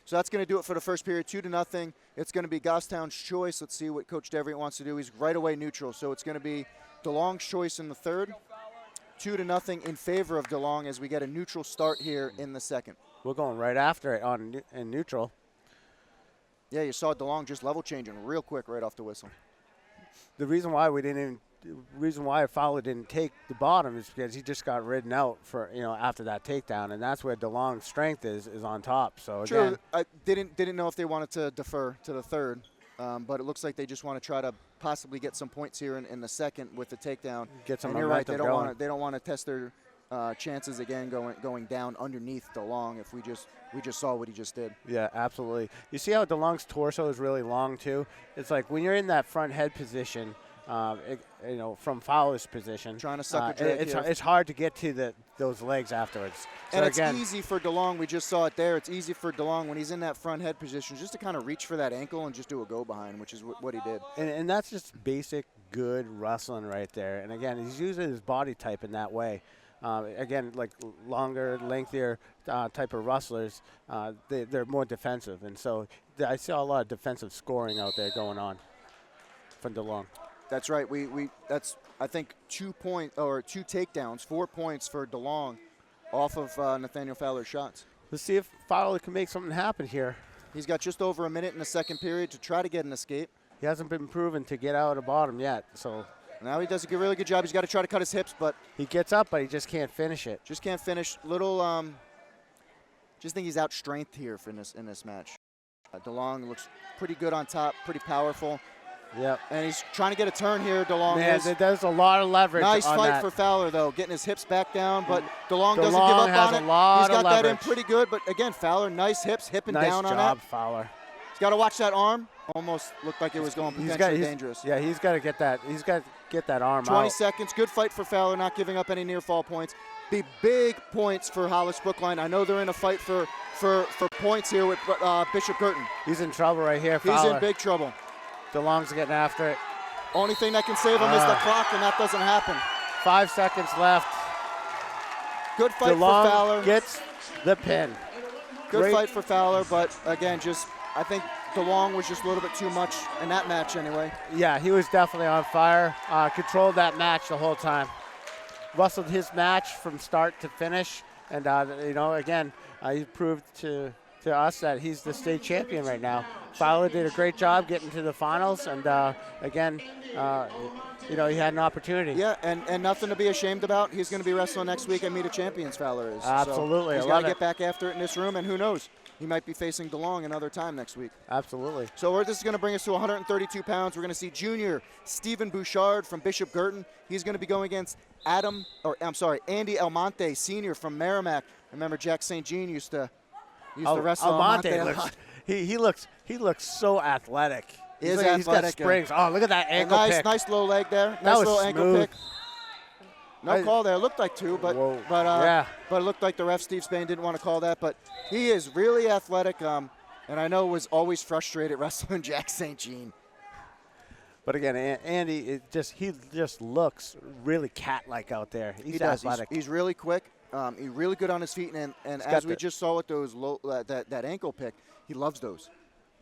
[SPEAKER 2] So that's going to do it for the first period, 2-0. It's going to be Goffstown's choice. Let's see what Coach Deverient wants to do. He's right away neutral. So it's going to be DeLong's choice in the third, 2-0 in favor of DeLong as we get a neutral start here in the second.
[SPEAKER 1] We're going right after it in neutral.
[SPEAKER 2] Yeah, you saw DeLong just level changing real quick right off the whistle.
[SPEAKER 1] The reason why Fowler didn't take the bottom is because he just got ridden out for after that takedown, and that's where DeLong's strength is on top. So again,
[SPEAKER 2] sure, I didn't know if they wanted to defer to the third, but it looks like they just want to try to possibly get some points here in the second with the takedown.
[SPEAKER 1] Get some
[SPEAKER 2] and you're right,
[SPEAKER 1] momentum
[SPEAKER 2] they don't want to test their chances again going down underneath DeLong. If we just saw what he just did.
[SPEAKER 1] Yeah, absolutely. You see how DeLong's torso is really long too. It's like when you're in that front head position. From Fowler's position,
[SPEAKER 2] trying to suck a drag
[SPEAKER 1] it's hard to get to those legs afterwards. So
[SPEAKER 2] and it's easy for DeLong. We just saw it there. It's easy for DeLong when he's in that front head position just to kind of reach for that ankle and just do a go behind, which is what he did.
[SPEAKER 1] And that's just basic good wrestling right there. And again, he's using his body type in that way. Again, like longer, lengthier type of wrestlers, they're more defensive, and so I see a lot of defensive scoring out there going on from DeLong.
[SPEAKER 2] That's right. That's I think 2 takedowns, 4 points for DeLong off of Nathaniel Fowler's shots.
[SPEAKER 1] Let's see if Fowler can make something happen here.
[SPEAKER 2] He's got just over a minute in the second period to try to get an escape.
[SPEAKER 1] He hasn't been proven to get out of the bottom yet, so
[SPEAKER 2] now he does a really good job. He's got to try to cut his hips, but
[SPEAKER 1] he gets up, but he just can't finish it.
[SPEAKER 2] Just can't finish. Just think he's out strength here in this match. DeLong looks pretty good on top, pretty powerful.
[SPEAKER 1] Yep.
[SPEAKER 2] And he's trying to get a turn here, DeLong.
[SPEAKER 1] Man, there's a lot of leverage.
[SPEAKER 2] Nice
[SPEAKER 1] on
[SPEAKER 2] fight
[SPEAKER 1] that.
[SPEAKER 2] for Fowler, though, getting his hips back down, but DeLong doesn't give
[SPEAKER 1] DeLong
[SPEAKER 2] up
[SPEAKER 1] has
[SPEAKER 2] on
[SPEAKER 1] a
[SPEAKER 2] it.
[SPEAKER 1] lot
[SPEAKER 2] He's got
[SPEAKER 1] of
[SPEAKER 2] that in
[SPEAKER 1] leverage.
[SPEAKER 2] pretty good, but again, Fowler, nice hips, hipping
[SPEAKER 1] Nice
[SPEAKER 2] down on
[SPEAKER 1] job,
[SPEAKER 2] that.
[SPEAKER 1] Fowler.
[SPEAKER 2] He's got to watch that arm. Almost looked like it was going potentially dangerous.
[SPEAKER 1] Yeah, he's got to get that. He's got to get that arm
[SPEAKER 2] 20
[SPEAKER 1] out.
[SPEAKER 2] seconds. Good fight for Fowler, not giving up any near fall points. Be big points for Hollis Brookline. I know they're in a fight for points here with Bishop Girton.
[SPEAKER 1] He's in trouble right here, Fowler.
[SPEAKER 2] He's in big trouble.
[SPEAKER 1] DeLong's getting after it.
[SPEAKER 2] Only thing that can save him is the clock, and that doesn't happen.
[SPEAKER 1] 5 seconds left.
[SPEAKER 2] Good fight
[SPEAKER 1] DeLong
[SPEAKER 2] for Fowler.
[SPEAKER 1] Gets the pin.
[SPEAKER 2] Good fight for Fowler, but again, I think DeLong was just a little bit too much in that match anyway.
[SPEAKER 1] Yeah, he was definitely on fire. Controlled that match the whole time. Wrestled his match from start to finish, and again, he proved to us that he's the state champion right now. Fowler did a great job getting to the finals, and again, he had an opportunity.
[SPEAKER 2] Yeah, and nothing to be ashamed about. He's going to be wrestling next week at Meet of Champions, Fowler is.
[SPEAKER 1] Absolutely.
[SPEAKER 2] So he's got to get back after it in this room, and who knows? He might be facing DeLong another time next week.
[SPEAKER 1] Absolutely.
[SPEAKER 2] So this is going to bring us to 132 pounds. We're going to see junior Stephen Bouchard from Bishop Girton. He's going to be going against Andy Almonte, senior from Merrimack. Remember, Jack St. Jean used to wrestle Almonte a lot.
[SPEAKER 1] He looks so athletic. He's got
[SPEAKER 2] athletic.
[SPEAKER 1] springs. Oh, look at that ankle pick.
[SPEAKER 2] Nice low leg there. Nice little ankle pick. No call there. It looked like two, but it looked like the ref, Steve Spain, didn't want to call that. But he is really athletic, and I know was always frustrated wrestling Jack St. Jean.
[SPEAKER 1] But again, Andy, he just looks really cat-like out there. He's athletic.
[SPEAKER 2] He's really quick. He's really good on his feet, and as we just saw with those that ankle pick, he loves those.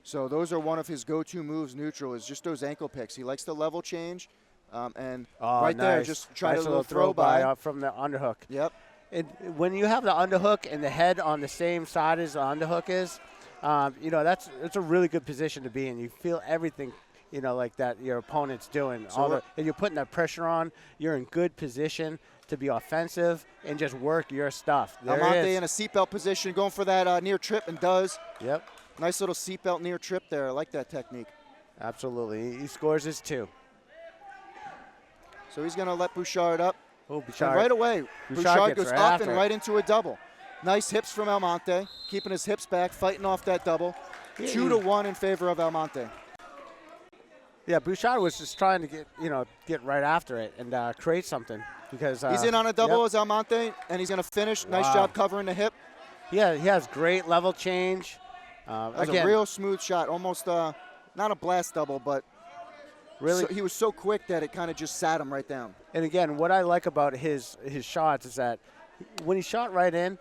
[SPEAKER 2] So those are one of his go-to moves. Neutral is just those ankle picks. He likes the level change. Right there, just try a little throw by
[SPEAKER 1] up from the underhook.
[SPEAKER 2] Yep.
[SPEAKER 1] When you have the underhook and the head on the same side as the underhook is, that's a really good position to be in. You feel everything, like that your opponent's doing. And you're putting that pressure on. You're in good position to be offensive and just work your stuff.
[SPEAKER 2] Almonte in a seatbelt position, going for that near trip, and does.
[SPEAKER 1] Yep.
[SPEAKER 2] Nice little seatbelt near trip there. I like that technique.
[SPEAKER 1] Absolutely. He scores his 2.
[SPEAKER 2] So he's going to let Bouchard up.
[SPEAKER 1] Oh, Bouchard.
[SPEAKER 2] And right away, Bouchard goes up and
[SPEAKER 1] it.
[SPEAKER 2] right into a double. Nice hips from Almonte, keeping his hips back, fighting off that double. 2-1 in favor of Almonte.
[SPEAKER 1] Yeah, Bouchard was just trying to get right after it and create something because
[SPEAKER 2] he's in on a double as Almonte, and he's going to finish. Nice job covering the hip.
[SPEAKER 1] Yeah, he has great level change.
[SPEAKER 2] That was a real smooth shot, almost not a blast double, but
[SPEAKER 1] Really,
[SPEAKER 2] he was so quick that it kind of just sat him right down.
[SPEAKER 1] and again, what I like about his shots is that when he shot right in,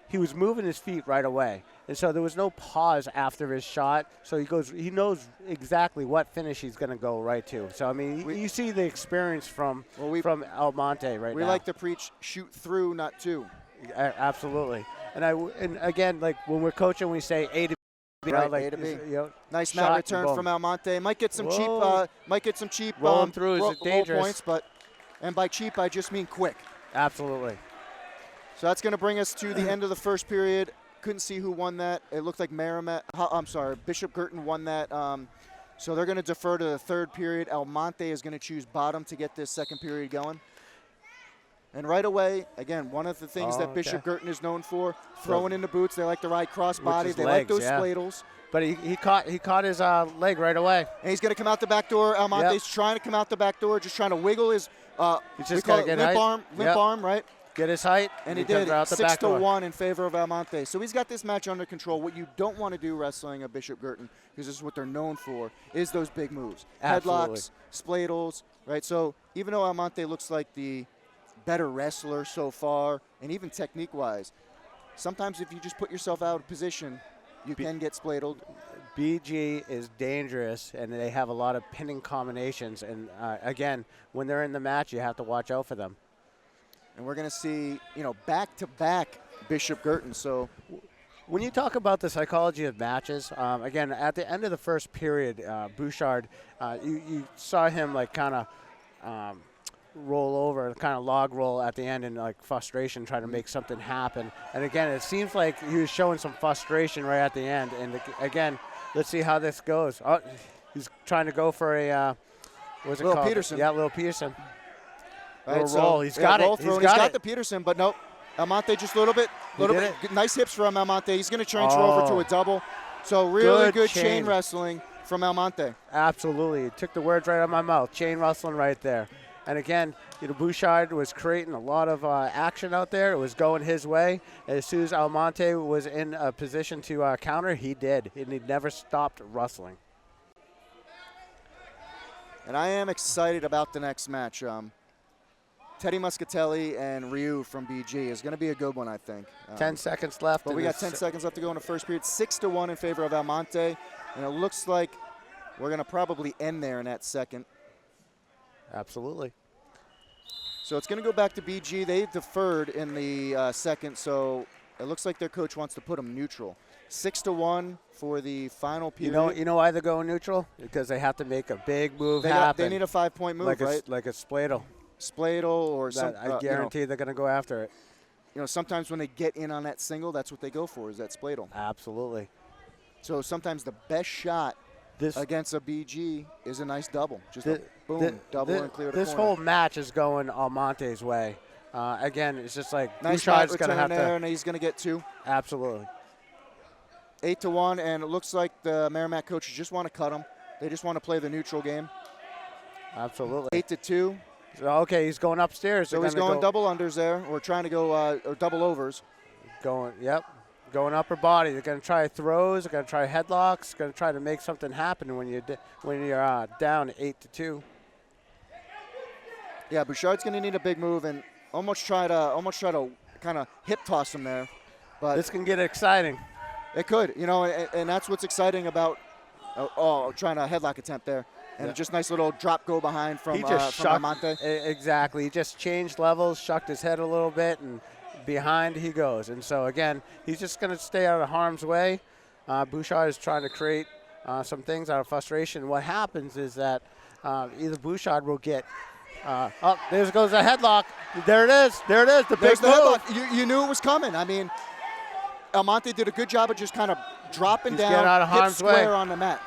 [SPEAKER 1] he was moving his feet right away, and so there was no pause after his shot. So he knows exactly what finish he's going to go right to. So I mean, you see the experience from Almonte right now.
[SPEAKER 2] We like to preach shoot through, not to.
[SPEAKER 1] Absolutely, and again, like when we're coaching, we say A to B.
[SPEAKER 2] Right,
[SPEAKER 1] like,
[SPEAKER 2] A to B.
[SPEAKER 1] You know,
[SPEAKER 2] Nice
[SPEAKER 1] shot
[SPEAKER 2] mat
[SPEAKER 1] and
[SPEAKER 2] return
[SPEAKER 1] boom.
[SPEAKER 2] from Almonte. Might get some cheap.
[SPEAKER 1] Rolling through is
[SPEAKER 2] low
[SPEAKER 1] dangerous.
[SPEAKER 2] points, and by cheap I just mean quick.
[SPEAKER 1] Absolutely.
[SPEAKER 2] So that's going to bring us to the end of the first period. Couldn't see who won that. It looked like Bishop Girton won that. So they're going to defer to the third period. Almonte is going to choose bottom to get this second period going. And right away, again, one of the things that Bishop Girton is known for, throwing in the boots. They like to ride crossbody. They like those spladles.
[SPEAKER 1] But he caught his leg right away.
[SPEAKER 2] And he's going to come out the back door. Almonte's trying to come out the back door, just trying to wiggle his
[SPEAKER 1] He's just got to get
[SPEAKER 2] limp arm, right?
[SPEAKER 1] Get his height.
[SPEAKER 2] And he did. 6-1 in favor of Almonte. So he's got this match under control. What you don't want to do wrestling a Bishop Girton, because this is what they're known for, is those big moves.
[SPEAKER 1] Absolutely.
[SPEAKER 2] Headlocks, spladles, right? So even though Almonte looks like the better wrestler so far, and even technique-wise, sometimes if you just put yourself out of position, you can get spladled.
[SPEAKER 1] BG is dangerous, and they have a lot of pinning combinations. And, again, when they're in the match, you have to watch out for them.
[SPEAKER 2] And we're going to see, back-to-back Bishop Girton. So
[SPEAKER 1] when you talk about the psychology of matches, again, at the end of the first period, Bouchard, you saw him like kind of roll over, kind of log roll at the end in like frustration, trying to make something happen. And again, it seems like he was showing some frustration right at the end. And again, let's see how this goes. Oh, he's trying to go for a what's it called?
[SPEAKER 2] Peterson.
[SPEAKER 1] Yeah, little Peterson.
[SPEAKER 2] Right,
[SPEAKER 1] little roll. He's got it.
[SPEAKER 2] He's got the Peterson, but nope. Almonte just a little bit. Nice hips from Almonte. He's going to transfer over to a double. So really good chain wrestling from Almonte.
[SPEAKER 1] Absolutely. Took the words right out of my mouth. Chain wrestling right there. And again, Bouchard was creating a lot of action out there. It was going his way. As soon as Almonte was in a position to counter, he did. And he never stopped wrestling.
[SPEAKER 2] And I am excited about the next match. Teddy Muscatelli and Ryu from BG is going to be a good one, I think.
[SPEAKER 1] 10 seconds left.
[SPEAKER 2] But we got 10 seconds left to go in the first period. 6-1 in favor of Almonte. And it looks like we're going to probably end there in that second.
[SPEAKER 1] Absolutely.
[SPEAKER 2] So it's going to go back to BG. They deferred in the second, so it looks like their coach wants to put them neutral. 6-1 for the final period.
[SPEAKER 1] You know why they're going neutral? Because they have to make a big move happen.
[SPEAKER 2] They need a 5-point move, right?
[SPEAKER 1] Like a spladle.
[SPEAKER 2] Spladle or something.
[SPEAKER 1] I guarantee they're going to go after it.
[SPEAKER 2] Sometimes when they get in on that single, that's what they go for, is that spladle.
[SPEAKER 1] Absolutely.
[SPEAKER 2] So sometimes the best shot against a BG is a nice double. Just boom, double and clear the corner.
[SPEAKER 1] This whole match is going Almonte's way. Again, it's just like
[SPEAKER 2] nice
[SPEAKER 1] Bouchard's going to have
[SPEAKER 2] there, and he's going to get 2.
[SPEAKER 1] Absolutely.
[SPEAKER 2] 8-1, and it looks like the Merrimack coaches just want to cut him. They just want to play the neutral game.
[SPEAKER 1] Absolutely.
[SPEAKER 2] 8-2.
[SPEAKER 1] So, okay, he's going upstairs.
[SPEAKER 2] So he's going double unders there, or trying to go or double overs.
[SPEAKER 1] Going upper body. They're going to try throws. They're going to try headlocks. Going to try to make something happen when you're down 8-2.
[SPEAKER 2] Yeah, Bouchard's going to need a big move and almost try to kind of hip toss him there. But
[SPEAKER 1] this can get exciting.
[SPEAKER 2] It could, and that's what's exciting about trying a headlock attempt there. And just nice little drop go behind from Almonte.
[SPEAKER 1] Exactly. He just changed levels, shucked his head a little bit, and behind he goes. And so, again, he's just going to stay out of harm's way. Bouchard is trying to create some things out of frustration. What happens is that either Bouchard will get there goes a headlock. There it is. The big move.
[SPEAKER 2] Headlock. You knew it was coming. I mean, Almonte did a good job of just kind of dropping down,
[SPEAKER 1] out of
[SPEAKER 2] hips square
[SPEAKER 1] way
[SPEAKER 2] on the mat.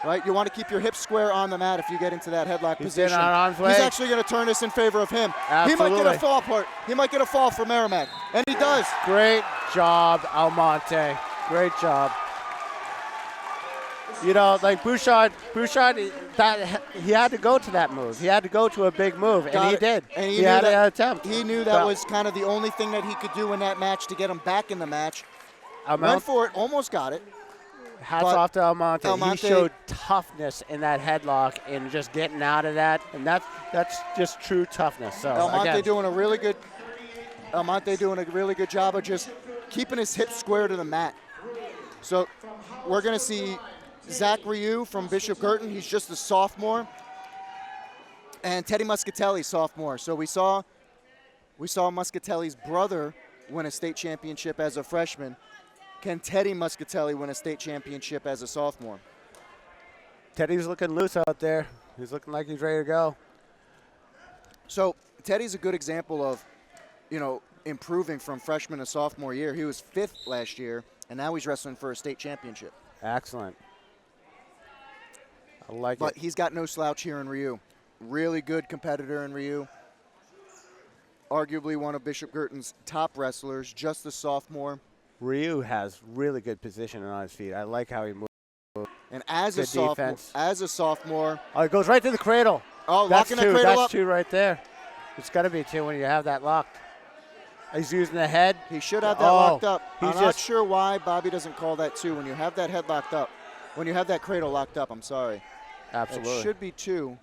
[SPEAKER 2] Right, you want to keep your hips square on the mat if you get into that headlock position.
[SPEAKER 1] He's
[SPEAKER 2] He's actually going to turn this in favor of him.
[SPEAKER 1] Absolutely.
[SPEAKER 2] He might get a fall part. He might get a fall for Merrimack, and he does.
[SPEAKER 1] Great job, Almonte. Great job. Like Bouchard, he had to go to that move. He had to go to a big move, and he did.
[SPEAKER 2] And
[SPEAKER 1] he had an attempt.
[SPEAKER 2] He knew that was kind of the only thing that he could do in that match to get him back in the match. Went for it, almost got it.
[SPEAKER 1] Hats
[SPEAKER 2] But
[SPEAKER 1] off to Almonte.
[SPEAKER 2] Almonte-
[SPEAKER 1] He showed toughness in that headlock and just getting out of that, and that's just true toughness. So
[SPEAKER 2] Almonte
[SPEAKER 1] again,
[SPEAKER 2] doing a really good job of just keeping his hips square to the mat. So we're going to see Zach Ryu from Bishop Girton. He's just a sophomore. And Teddy Muscatelli, sophomore. So we saw Muscatelli's brother win a state championship as a freshman. Can Teddy Muscatelli win a state championship as a sophomore?
[SPEAKER 1] Teddy's looking loose out there. He's looking like he's ready to go.
[SPEAKER 2] So Teddy's a good example of, improving from freshman to sophomore year. He was 5th last year, and now he's wrestling for a state championship.
[SPEAKER 1] Excellent. I like
[SPEAKER 2] But
[SPEAKER 1] it.
[SPEAKER 2] he's got no slouch here in Ryu. Really good competitor in Ryu. Arguably one of Bishop Girton's top wrestlers, just a sophomore.
[SPEAKER 1] Ryu has really good positioning on his feet. I like how he moves.
[SPEAKER 2] And as
[SPEAKER 1] Good
[SPEAKER 2] a sophomore,
[SPEAKER 1] Oh, it goes right to the cradle.
[SPEAKER 2] oh,
[SPEAKER 1] That's
[SPEAKER 2] locking
[SPEAKER 1] two.
[SPEAKER 2] that cradle
[SPEAKER 1] That's
[SPEAKER 2] up.
[SPEAKER 1] two right there. It's got to be two when you have that locked. He's using the head.
[SPEAKER 2] He should have that
[SPEAKER 1] Oh,
[SPEAKER 2] locked up.
[SPEAKER 1] he's
[SPEAKER 2] I'm not
[SPEAKER 1] just-
[SPEAKER 2] sure why Bobby doesn't call that two. When you have that head locked up, when you have that cradle locked up, I'm sorry.
[SPEAKER 1] Absolutely.
[SPEAKER 2] It should be two.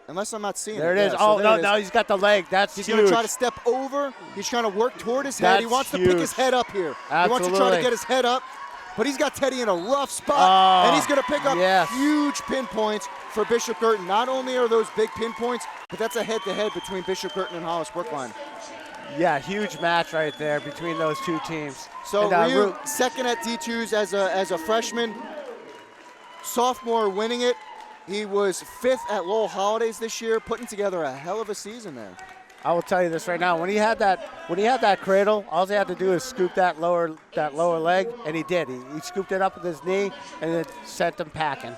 [SPEAKER 2] Unless I'm not seeing
[SPEAKER 1] There
[SPEAKER 2] it.
[SPEAKER 1] it is.
[SPEAKER 2] Yeah, so
[SPEAKER 1] Oh,
[SPEAKER 2] there
[SPEAKER 1] no,
[SPEAKER 2] it is.
[SPEAKER 1] no, he's got the leg. That's
[SPEAKER 2] He's
[SPEAKER 1] huge.
[SPEAKER 2] going to try to step over. He's trying to work toward his head. He
[SPEAKER 1] That's
[SPEAKER 2] wants to pick his
[SPEAKER 1] huge.
[SPEAKER 2] head up here. He wants to try to
[SPEAKER 1] Absolutely.
[SPEAKER 2] get his head up, but he's got Teddy in a rough spot,
[SPEAKER 1] Oh,
[SPEAKER 2] and he's going to pick up
[SPEAKER 1] yes.
[SPEAKER 2] huge pinpoints for Bishop Girton. Not only are those big pinpoints, but that's a head-to-head between Bishop Girton and Hollis Brookline.
[SPEAKER 1] Yeah, huge match right there between those two teams.
[SPEAKER 2] So
[SPEAKER 1] And,
[SPEAKER 2] Ryu, second at D2s as a freshman, sophomore winning it. He was 5th at Lowell Holidays this year, putting together a hell of a season there.
[SPEAKER 1] I will tell you this right now. When he had that cradle, all he had to do is scoop that lower leg, and he did. He scooped it up with his knee, and it sent him packing.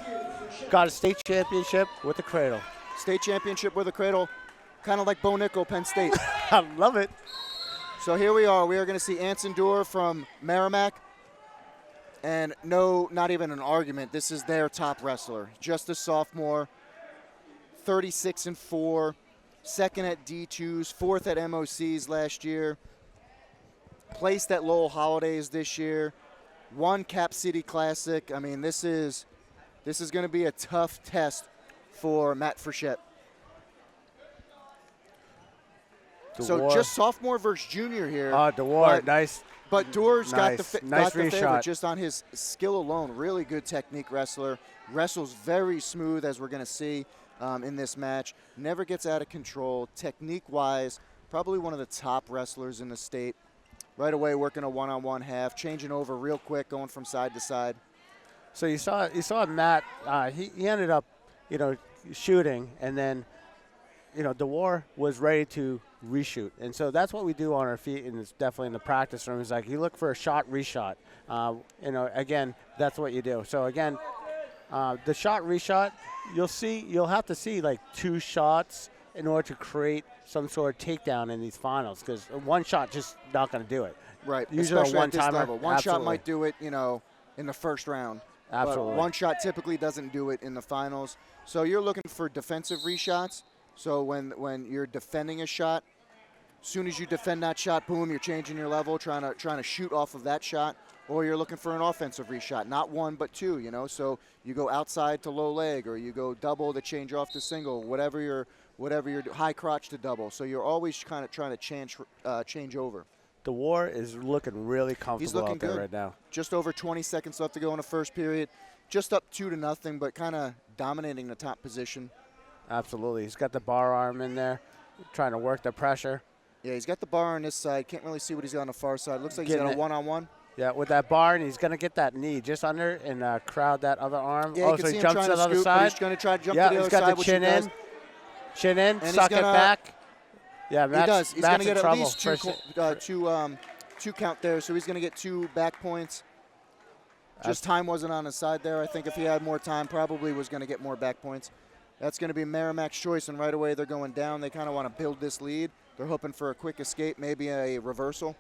[SPEAKER 1] Got a state championship with the cradle.
[SPEAKER 2] State championship with a cradle, kind of like Bo Nickel, Penn State.
[SPEAKER 1] I love it.
[SPEAKER 2] So here we are. We are going to see Anson Dorr from Merrimack. And no, not even an argument. This is their top wrestler. Just a sophomore, 36-4, second at D2s, 4th at MOCs last year, placed at Lowell Holidays this year, won Cap City Classic. I mean, this is going to be a tough test for Matt Frechette. So
[SPEAKER 1] DeWar.
[SPEAKER 2] just sophomore versus junior here.
[SPEAKER 1] DeWar,
[SPEAKER 2] but-
[SPEAKER 1] nice.
[SPEAKER 2] But Doer's got
[SPEAKER 1] Nice.
[SPEAKER 2] the
[SPEAKER 1] Nice
[SPEAKER 2] favorite
[SPEAKER 1] reshot.
[SPEAKER 2] just on his skill alone. Really good technique wrestler. Wrestles very smooth, as we're going to see in this match. Never gets out of control. Technique-wise, probably one of the top wrestlers in the state. Right away, working a one-on-one half, changing over real quick, going from side to side.
[SPEAKER 1] So you saw Matt. He ended up, shooting, and then, DeWar was ready to reshoot, and so that's what we do on our feet, and it's definitely in the practice room. Is like you look for a shot, reshot. Again, that's what you do. So again, the shot, reshot, you'll have to see like 2 shots in order to create some sort of takedown in these finals, because one shot just not going to do it.
[SPEAKER 2] Right,
[SPEAKER 1] Usually
[SPEAKER 2] especially
[SPEAKER 1] a
[SPEAKER 2] at this
[SPEAKER 1] one-timer.
[SPEAKER 2] level. One shot
[SPEAKER 1] Absolutely.
[SPEAKER 2] might do it, in the first round.
[SPEAKER 1] Absolutely.
[SPEAKER 2] But one shot typically doesn't do it in the finals. So you're looking for defensive reshots. So when you're defending a shot, as soon as you defend that shot, boom, you're changing your level, trying to shoot off of that shot. Or you're looking for an offensive reshot, not one but 2. So you go outside to low leg, or you go double to change off to single, whatever you're high crotch to double. So you're always kind of trying to change over.
[SPEAKER 1] DeWar is looking really
[SPEAKER 2] He's
[SPEAKER 1] comfortable
[SPEAKER 2] looking
[SPEAKER 1] out there
[SPEAKER 2] good
[SPEAKER 1] right now.
[SPEAKER 2] Just over 20 seconds left to go in the first period. Just up 2-0, but kind of dominating the top position.
[SPEAKER 1] Absolutely. He's got the bar arm in there, trying to work the pressure.
[SPEAKER 2] Yeah, he's got the bar on this side. Can't really see what he's got on the far side. Looks like he's
[SPEAKER 1] Getting
[SPEAKER 2] got a
[SPEAKER 1] it.
[SPEAKER 2] one-on-one.
[SPEAKER 1] Yeah, with that bar, and he's going to get that knee just under and crowd that other arm.
[SPEAKER 2] Yeah, you
[SPEAKER 1] oh,
[SPEAKER 2] can
[SPEAKER 1] so
[SPEAKER 2] see
[SPEAKER 1] he
[SPEAKER 2] him
[SPEAKER 1] jumps
[SPEAKER 2] trying
[SPEAKER 1] to
[SPEAKER 2] to
[SPEAKER 1] the other
[SPEAKER 2] scoop, but
[SPEAKER 1] side.
[SPEAKER 2] he's going to try to jump
[SPEAKER 1] Yeah,
[SPEAKER 2] to the
[SPEAKER 1] he's
[SPEAKER 2] other
[SPEAKER 1] got
[SPEAKER 2] side,
[SPEAKER 1] the
[SPEAKER 2] which
[SPEAKER 1] chin
[SPEAKER 2] he does.
[SPEAKER 1] in. Chin in,
[SPEAKER 2] he's
[SPEAKER 1] suck it
[SPEAKER 2] gonna-
[SPEAKER 1] back. Yeah,
[SPEAKER 2] He
[SPEAKER 1] Matt's,
[SPEAKER 2] does. He's
[SPEAKER 1] Matt's
[SPEAKER 2] going to
[SPEAKER 1] in
[SPEAKER 2] get at
[SPEAKER 1] trouble.
[SPEAKER 2] least two count there, so he's going to get 2 back points. Just time wasn't on his side there. I think if he had more time, probably was going to get more back points. That's going to be Merrimack's choice, and right away they're going down. They kind of want to build this lead. They're hoping for a quick escape, maybe a reversal.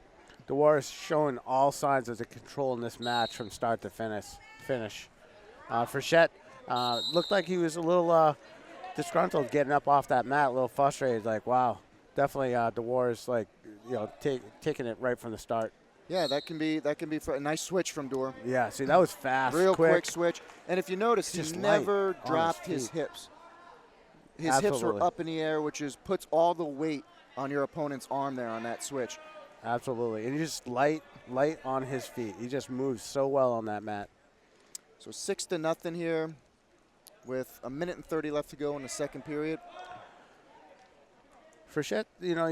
[SPEAKER 1] DeWar is showing all signs of the control in this match from start to finish. Frechette looked like he was a little disgruntled getting up off that mat, a little frustrated. Like, wow, definitely DeWar is like, taking it right from the start.
[SPEAKER 2] Yeah, that can be a nice switch from Dor.
[SPEAKER 1] Yeah, see, that was fast,
[SPEAKER 2] Real quick switch. And if you notice, he
[SPEAKER 1] Just
[SPEAKER 2] never
[SPEAKER 1] light on
[SPEAKER 2] dropped
[SPEAKER 1] his
[SPEAKER 2] his
[SPEAKER 1] feet.
[SPEAKER 2] hips. His hips
[SPEAKER 1] Absolutely.
[SPEAKER 2] were up in the air, which puts all the weight on your opponent's arm there on that switch.
[SPEAKER 1] Absolutely. And he just light on his feet. He just moves so well on that mat.
[SPEAKER 2] So 6-0 here with 1:30 left to go in the second period.
[SPEAKER 1] Frechette, you know,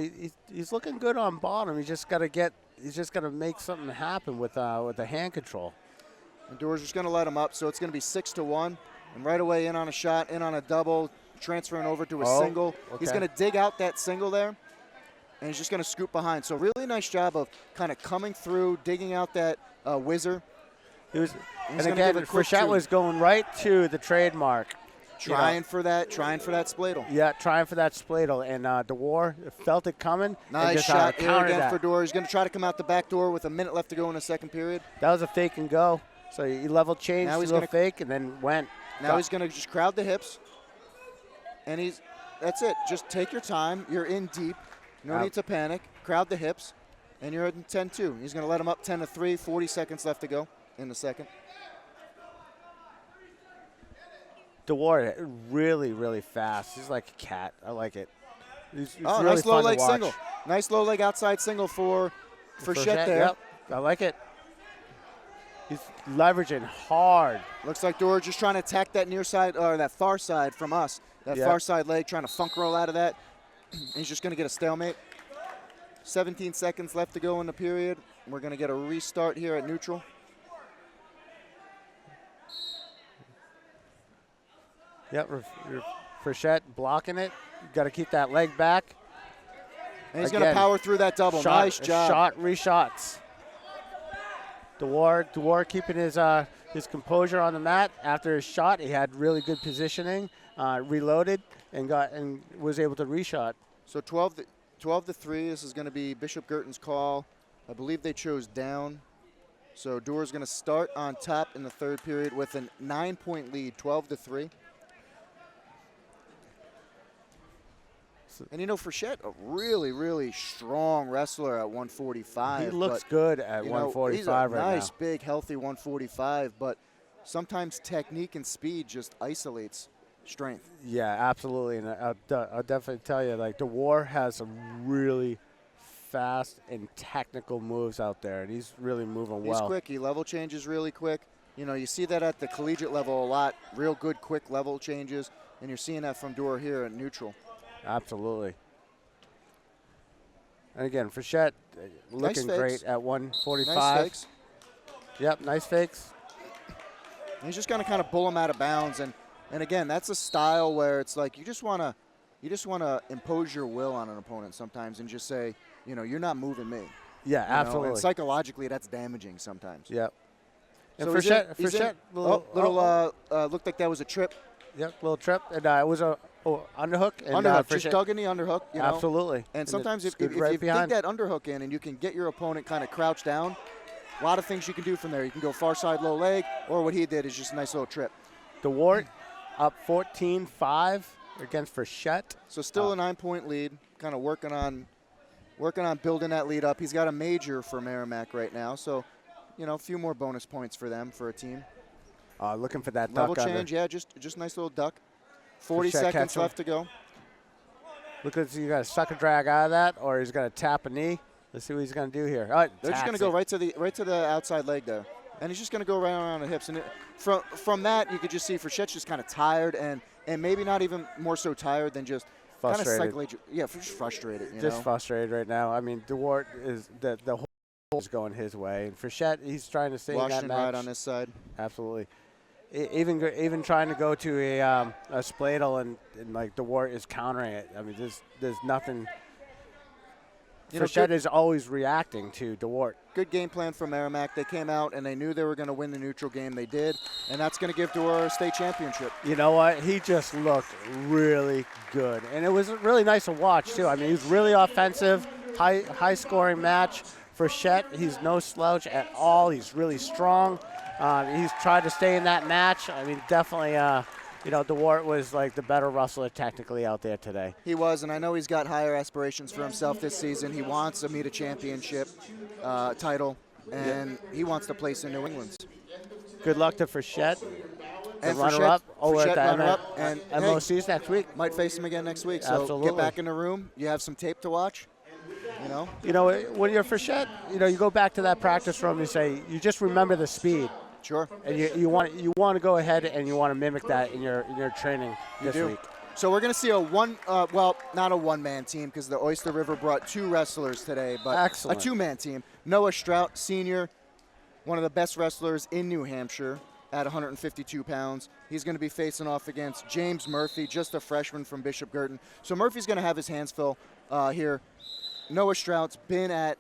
[SPEAKER 1] he's looking good on bottom. He's just got to make something happen with the hand control.
[SPEAKER 2] And Dor's just going to let him up, so it's going to be 6-1. And right away in on a shot, in on a double, transferring over to a single.
[SPEAKER 1] Okay.
[SPEAKER 2] He's going to dig out that single there, and he's just going to scoop behind. So really nice job of kind of coming through, digging out that whizzer.
[SPEAKER 1] And
[SPEAKER 2] gonna
[SPEAKER 1] again,
[SPEAKER 2] give a quick
[SPEAKER 1] Frechette
[SPEAKER 2] two.
[SPEAKER 1] was going right to the trademark.
[SPEAKER 2] Trying for that spladle.
[SPEAKER 1] Yeah, trying for that spladle. And DeWar felt it coming. and
[SPEAKER 2] Nice
[SPEAKER 1] just how to
[SPEAKER 2] shot here
[SPEAKER 1] counter
[SPEAKER 2] again
[SPEAKER 1] that.
[SPEAKER 2] for Dor. He's going to try to come out the back door with 1 minute left to go in the second period.
[SPEAKER 1] That was a fake and go. So he level changed,
[SPEAKER 2] Now
[SPEAKER 1] a
[SPEAKER 2] he's
[SPEAKER 1] little
[SPEAKER 2] gonna-
[SPEAKER 1] fake, and then went.
[SPEAKER 2] Now he's going to just crowd the hips. And that's it. Just take your time. You're in deep. No
[SPEAKER 1] Yep.
[SPEAKER 2] need to panic. Crowd the hips. And you're at 10-2. He's going to let him up 10-3, 40 seconds left to go in the second.
[SPEAKER 1] DeWar really, really fast. He's like a cat. I like it. He's really
[SPEAKER 2] Nice low
[SPEAKER 1] fun to
[SPEAKER 2] leg
[SPEAKER 1] watch.
[SPEAKER 2] single. Nice low leg outside single for Frechette there.
[SPEAKER 1] Yep, I like it. He's leveraging hard.
[SPEAKER 2] Looks like Dor just trying to attack that near side or that far side from us. That
[SPEAKER 1] Yep.
[SPEAKER 2] far side leg, trying to funk roll out of that. He's just going to get a stalemate. 17 seconds left to go in the period. We're going to get a restart here at neutral.
[SPEAKER 1] Yep, Frechette blocking it. Got to keep that leg back.
[SPEAKER 2] And he's going to
[SPEAKER 1] Again,
[SPEAKER 2] power through that double. Nice job.
[SPEAKER 1] Reshots. DeWar keeping his composure on the mat after his shot. He had really good positioning, reloaded, and was able to reshot.
[SPEAKER 2] So 12-3. This is going to be Bishop Girton's call. I believe they chose down. So Dor's going to start on top in the third period with a 9-point lead, 12-3. And you know, Frechette, a really, really strong wrestler at 145.
[SPEAKER 1] He looks
[SPEAKER 2] but,
[SPEAKER 1] good at
[SPEAKER 2] you know,
[SPEAKER 1] 145
[SPEAKER 2] he's a
[SPEAKER 1] right
[SPEAKER 2] nice,
[SPEAKER 1] now.
[SPEAKER 2] big, healthy 145, but sometimes technique and speed just isolates strength.
[SPEAKER 1] Yeah, absolutely. And I'll definitely tell you, like, DeWar has some really fast and technical moves out there, and he's really moving well.
[SPEAKER 2] He's quick. He level changes really quick. You know, you see that at the collegiate level a lot, real good, quick level changes, and you're seeing that from Dor here at neutral.
[SPEAKER 1] Absolutely. And again, Frechette looking
[SPEAKER 2] fakes.
[SPEAKER 1] great at 145.
[SPEAKER 2] Nice fakes.
[SPEAKER 1] Yep, nice fakes.
[SPEAKER 2] He's just going to kind of bull him out of bounds, and again, that's a style where it's like you just want to impose your will on an opponent sometimes and just say, you know, you're not moving me.
[SPEAKER 1] Yeah,
[SPEAKER 2] You know,
[SPEAKER 1] absolutely.
[SPEAKER 2] and psychologically, that's damaging sometimes.
[SPEAKER 1] Yep. And
[SPEAKER 2] So he's in-
[SPEAKER 1] Frechette,
[SPEAKER 2] he's in- looked like that was a trip.
[SPEAKER 1] Yep, little trip, and it was a underhook. And,
[SPEAKER 2] Underhook, just
[SPEAKER 1] Frechette-
[SPEAKER 2] dug in the underhook. You know?
[SPEAKER 1] Absolutely.
[SPEAKER 2] And sometimes if
[SPEAKER 1] scooped
[SPEAKER 2] you
[SPEAKER 1] right
[SPEAKER 2] dig
[SPEAKER 1] behind.
[SPEAKER 2] that underhook in and you can get your opponent kind of crouched down, a lot of things you can do from there. You can go far side low leg, or what he did is just a nice little trip.
[SPEAKER 1] DeWart up 14-5 against Frechette.
[SPEAKER 2] So still a 9-point lead, kind of working on building that lead up. He's got a major for Merrimack right now, so you know, a few more bonus points for them for a team.
[SPEAKER 1] Looking for that
[SPEAKER 2] Level
[SPEAKER 1] duck
[SPEAKER 2] change,
[SPEAKER 1] under.
[SPEAKER 2] yeah, just nice little duck. 40
[SPEAKER 1] Frechette
[SPEAKER 2] seconds
[SPEAKER 1] catch him.
[SPEAKER 2] left to go.
[SPEAKER 1] Look at you got to suck a drag out of that, or he's going to tap a knee. Let's see what he's going to do here. All right,
[SPEAKER 2] They're just going to go right to the outside leg there, and he's just going to go right around the hips. And from that, you could just see Frechette's just kind of tired, and maybe not even more so tired than just kind of
[SPEAKER 1] frustrated.
[SPEAKER 2] just frustrated. You
[SPEAKER 1] Just
[SPEAKER 2] know?
[SPEAKER 1] frustrated right now. I mean, DeWart is the whole is going his way, and Frechette, he's trying to stay in that
[SPEAKER 2] Washington
[SPEAKER 1] match.
[SPEAKER 2] right on this side.
[SPEAKER 1] Absolutely. Even trying to go to a spladle and like DeWart is countering it. I mean, there's nothing. Frechette is always reacting to DeWart.
[SPEAKER 2] Good game plan from Merrimack. They came out and they knew they were going to win the neutral game. They did, and that's going to give DeWart a state championship.
[SPEAKER 1] You know what? He just looked really good, and it was really nice to watch too. I mean, he was really offensive, high scoring match. Frechette, he's no slouch at all. He's really strong. He's tried to stay in that match. I mean, definitely, DeWart was like the better wrestler technically out there today.
[SPEAKER 2] He was, and I know he's got higher aspirations for himself this season. He wants a META championship title. and he wants to place in New England's.
[SPEAKER 1] Good luck to Frechette, the
[SPEAKER 2] And
[SPEAKER 1] runner-up over at the
[SPEAKER 2] runner-up, and
[SPEAKER 1] MOCs next week.
[SPEAKER 2] might face him again next week. So
[SPEAKER 1] Absolutely.
[SPEAKER 2] get back in the room. You have some tape to watch.
[SPEAKER 1] You know, when you're Frechette, you go back to that practice room and you say, you just remember the speed.
[SPEAKER 2] Sure.
[SPEAKER 1] And you want to go ahead and you want to mimic that in your training this week.
[SPEAKER 2] So we're going to see not a one-man team because the Oyster River brought 2 wrestlers today, but
[SPEAKER 1] Excellent.
[SPEAKER 2] a 2-man team. Noah Strout, senior, one of the best wrestlers in New Hampshire at 152 pounds. He's going to be facing off against James Murphy, just a freshman from Bishop Girton. So Murphy's going to have his hands full here. Noah Strout's been at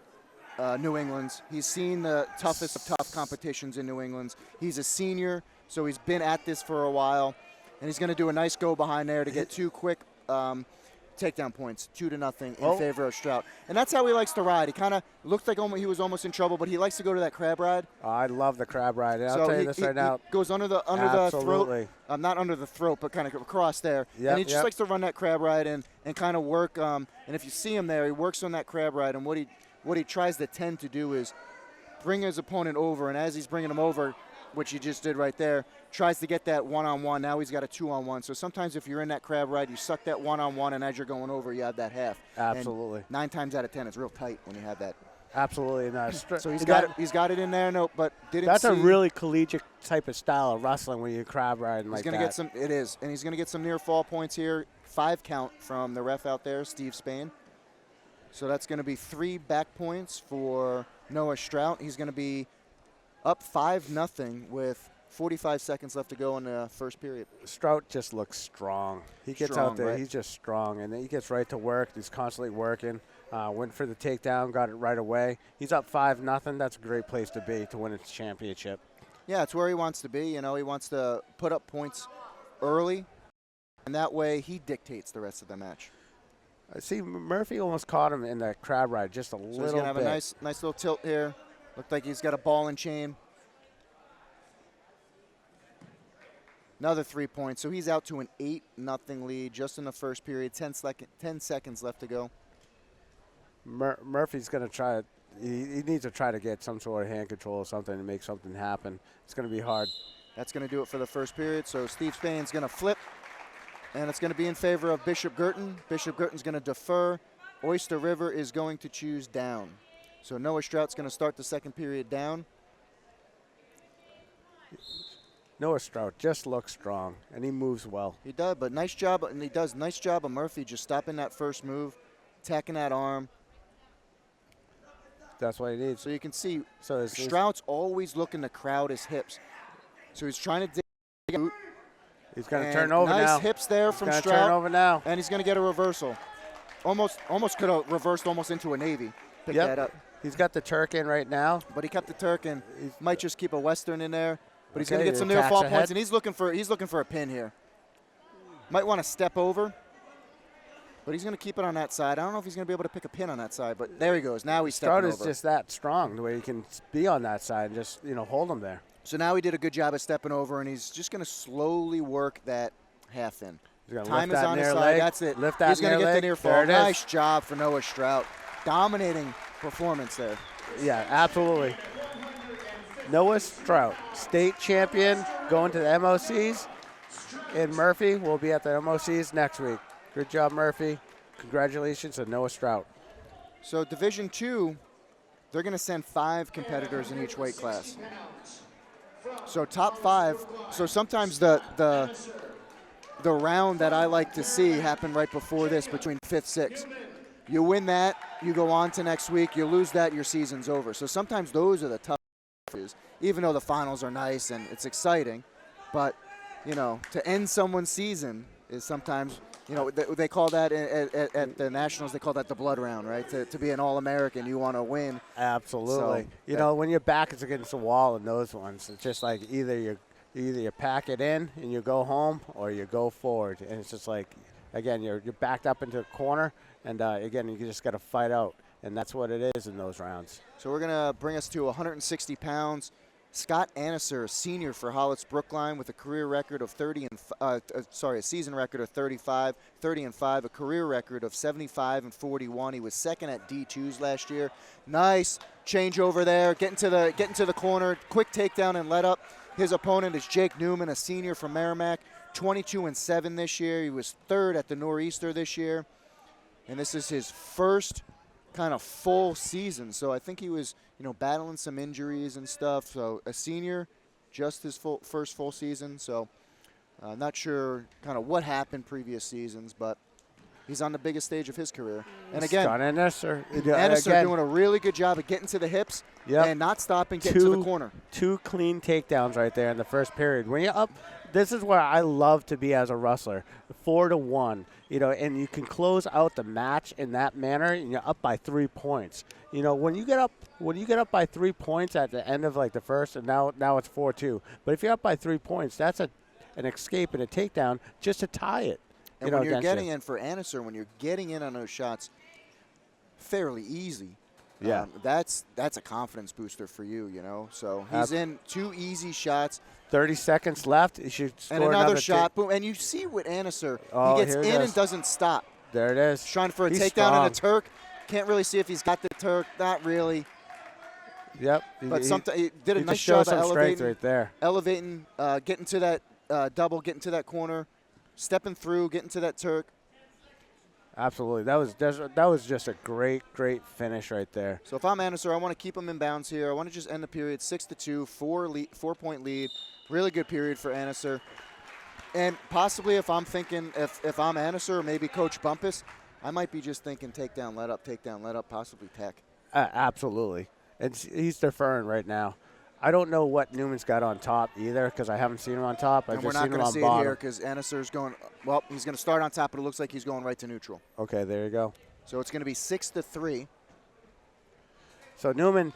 [SPEAKER 2] New England's. He's seen the toughest of tough competitions in New England's. He's a senior, so he's been at this for a while. And he's going to do a nice go behind there to get 2 quick takedown points, 2-0 in favor of Strout. And that's how he likes to ride. He kind of looked like he was almost in trouble, but he likes to go to that crab ride.
[SPEAKER 1] Oh, I love the crab ride. And
[SPEAKER 2] So
[SPEAKER 1] I'll tell you this right now.
[SPEAKER 2] He goes under the
[SPEAKER 1] Absolutely.
[SPEAKER 2] throat. Not under the throat, but kind of across there.
[SPEAKER 1] Yep,
[SPEAKER 2] and he just
[SPEAKER 1] yep.
[SPEAKER 2] likes to run that crab ride and kind of work. And if you see him there, he works on that crab ride. And what he tries to tend to do is bring his opponent over. And as he's bringing him over, which he just did right there, tries to get that one-on-one. Now he's got a 2-on-1. So sometimes if you're in that crab ride, you suck that one-on-one, and as you're going over, you have that half.
[SPEAKER 1] Absolutely.
[SPEAKER 2] And 9 times out of 10, it's real tight when you have that.
[SPEAKER 1] Absolutely. Nice.
[SPEAKER 2] So he's got it in there. No, but didn't.
[SPEAKER 1] That's
[SPEAKER 2] see.
[SPEAKER 1] a really collegiate type of style of wrestling when you crab riding like that.
[SPEAKER 2] It is, and he's going to get some near fall points here. 5 count from the ref out there, Steve Spain. So that's going to be 3 back points for Noah Strout. He's going to be up 5-0 with 45 seconds left to go in the first period.
[SPEAKER 1] Strout just looks strong. He gets
[SPEAKER 2] Strong,
[SPEAKER 1] out there,
[SPEAKER 2] right?
[SPEAKER 1] he's just strong, and then he gets right to work. He's constantly working. Went for the takedown, got it right away. He's up 5-0. That's a great place to be to win a championship.
[SPEAKER 2] Yeah, it's where he wants to be. He wants to put up points early, and that way he dictates the rest of the match.
[SPEAKER 1] See, Murphy almost caught him in that crab ride just a little bit.
[SPEAKER 2] So he's going to have a nice little tilt here. Looked like he's got a ball and chain. Another 3 points. So he's out to an 8-0 lead just in the first period. 10 seconds left to go.
[SPEAKER 1] Murphy's going to try. He needs to try to get some sort of hand control or something to make something happen. It's going to be hard.
[SPEAKER 2] That's going to do it for the first period. So Steve Spain's going to flip, and it's going to be in favor of Bishop Girton. Bishop Girton's going to defer. Oyster River is going to choose down. So Noah Strout's going to start the second period down.
[SPEAKER 1] Noah Strout just looks strong, and he moves well.
[SPEAKER 2] He does, but nice job, and he does nice job of Murphy just stopping that first move, attacking that arm.
[SPEAKER 1] That's what he needs.
[SPEAKER 2] So you can see
[SPEAKER 1] So
[SPEAKER 2] Strout's always looking to crowd his hips. So he's trying to dig out.
[SPEAKER 1] He's going to turn over
[SPEAKER 2] nice
[SPEAKER 1] now.
[SPEAKER 2] Nice hips there from
[SPEAKER 1] He's
[SPEAKER 2] Strout.
[SPEAKER 1] turn over now.
[SPEAKER 2] And he's going to get a reversal. Almost could have reversed almost into a Navy. Pick that up.
[SPEAKER 1] He's got the Turk in right now.
[SPEAKER 2] But he kept the Turk in. He might just keep a Western in there. But he's
[SPEAKER 1] Okay,
[SPEAKER 2] going to get some near fall points, and he's looking for a pin here. Might want to step over. But he's going to keep it on that side. I don't know if he's going to be able to pick a pin on that side, but there he goes. Now he's stepping over.
[SPEAKER 1] Stroud is just that strong, the way he can be on that side and just, hold him there.
[SPEAKER 2] So now he did a good job of stepping over, and he's just going to slowly work that half in.
[SPEAKER 1] Time
[SPEAKER 2] is on his side.
[SPEAKER 1] Leg.
[SPEAKER 2] That's it.
[SPEAKER 1] Lift that
[SPEAKER 2] he's going to get the near fall. Nice
[SPEAKER 1] is.
[SPEAKER 2] job for Noah Strout. Dominating performance there.
[SPEAKER 1] Yeah, absolutely. Noah Strout, state champion, going to the MOCs. And Murphy will be at the MOCs next week. Good job, Murphy. Congratulations to Noah Strout.
[SPEAKER 2] So Division II, they're going to send 5 competitors in each weight class. So top 5. So sometimes the round that I like to see happen right before this between 5th, 6th. You win that, you go on to next week. You lose that, your season's over. So sometimes those are the tough issues, even though the finals are nice and it's exciting. But, to end someone's season is sometimes, they call that at the Nationals, they call that the blood round, right? To be an All-American, you want to win.
[SPEAKER 1] Absolutely.
[SPEAKER 2] So,
[SPEAKER 1] when your back is against the wall in those ones, it's just like either you pack it in and you go home or you go forward. And it's just like, again, you're backed up into a corner, and again, you just got to fight out. And that's what it is in those rounds.
[SPEAKER 2] So we're going to bring us to 160 pounds. Scott Anneser, senior for Hollis Brookline, with a career record of a season record of 35, 30-5, a career record of 75 and 41. He was second at D2s last year. Nice changeover there, getting to the corner, quick takedown and let up. His opponent is Jake Newman, a senior from Merrimack, 22 and 7 this year. He was third at the Nor'easter this year, and this is his first kind of full season. So I think he was, battling some injuries and stuff. So a senior, just his first full season. So not sure kind of what happened previous seasons, but he's on the biggest stage of his career. And again,
[SPEAKER 1] Scott Anneser
[SPEAKER 2] doing a really good job of getting to the hips and not stopping, getting to the corner. 2
[SPEAKER 1] clean takedowns right there in the first period. When you're up, this is where I love to be as a wrestler. 4-1, and you can close out the match in that manner, and you're up by 3 points. When you get up by 3 points at the end of like the first, and now it's 4-2. But if you're up by 3 points, that's an escape and a takedown just to tie it.
[SPEAKER 2] And when you're getting in for Anneser, when you're getting in on those shots, fairly easy.
[SPEAKER 1] Yeah,
[SPEAKER 2] that's a confidence booster for you, So he's in 2 easy shots.
[SPEAKER 1] 30 seconds left. He should score
[SPEAKER 2] and another shot. Boom. And you see with Anneser, he gets in and doesn't stop.
[SPEAKER 1] There it is.
[SPEAKER 2] He's trying for a takedown and a Turk. Can't really see if he's got the Turk. Not really.
[SPEAKER 1] Yep.
[SPEAKER 2] But he did a nice job of elevating.
[SPEAKER 1] Right there.
[SPEAKER 2] Elevating, getting to that double, getting to that corner, stepping through, getting to that Turk.
[SPEAKER 1] Absolutely. That was just a great finish right there.
[SPEAKER 2] So if I'm Anneser, I want to keep him in bounds here. I want to just end the period 6-2, 4-point lead. Really good period for Anneser. And possibly if I'm thinking, if I'm Anneser or maybe Coach Bumpus, I might be just thinking takedown, let up, possibly tech.
[SPEAKER 1] Absolutely. And he's deferring right now. I don't know what Newman's got on top either because I haven't seen him on top. I've just seen him on bottom.
[SPEAKER 2] We're not going to see it here because Anneser's going, he's going to start on top, but it looks like he's going right to neutral.
[SPEAKER 1] Okay, there you go.
[SPEAKER 2] So it's going to be 6-3.
[SPEAKER 1] So Newman,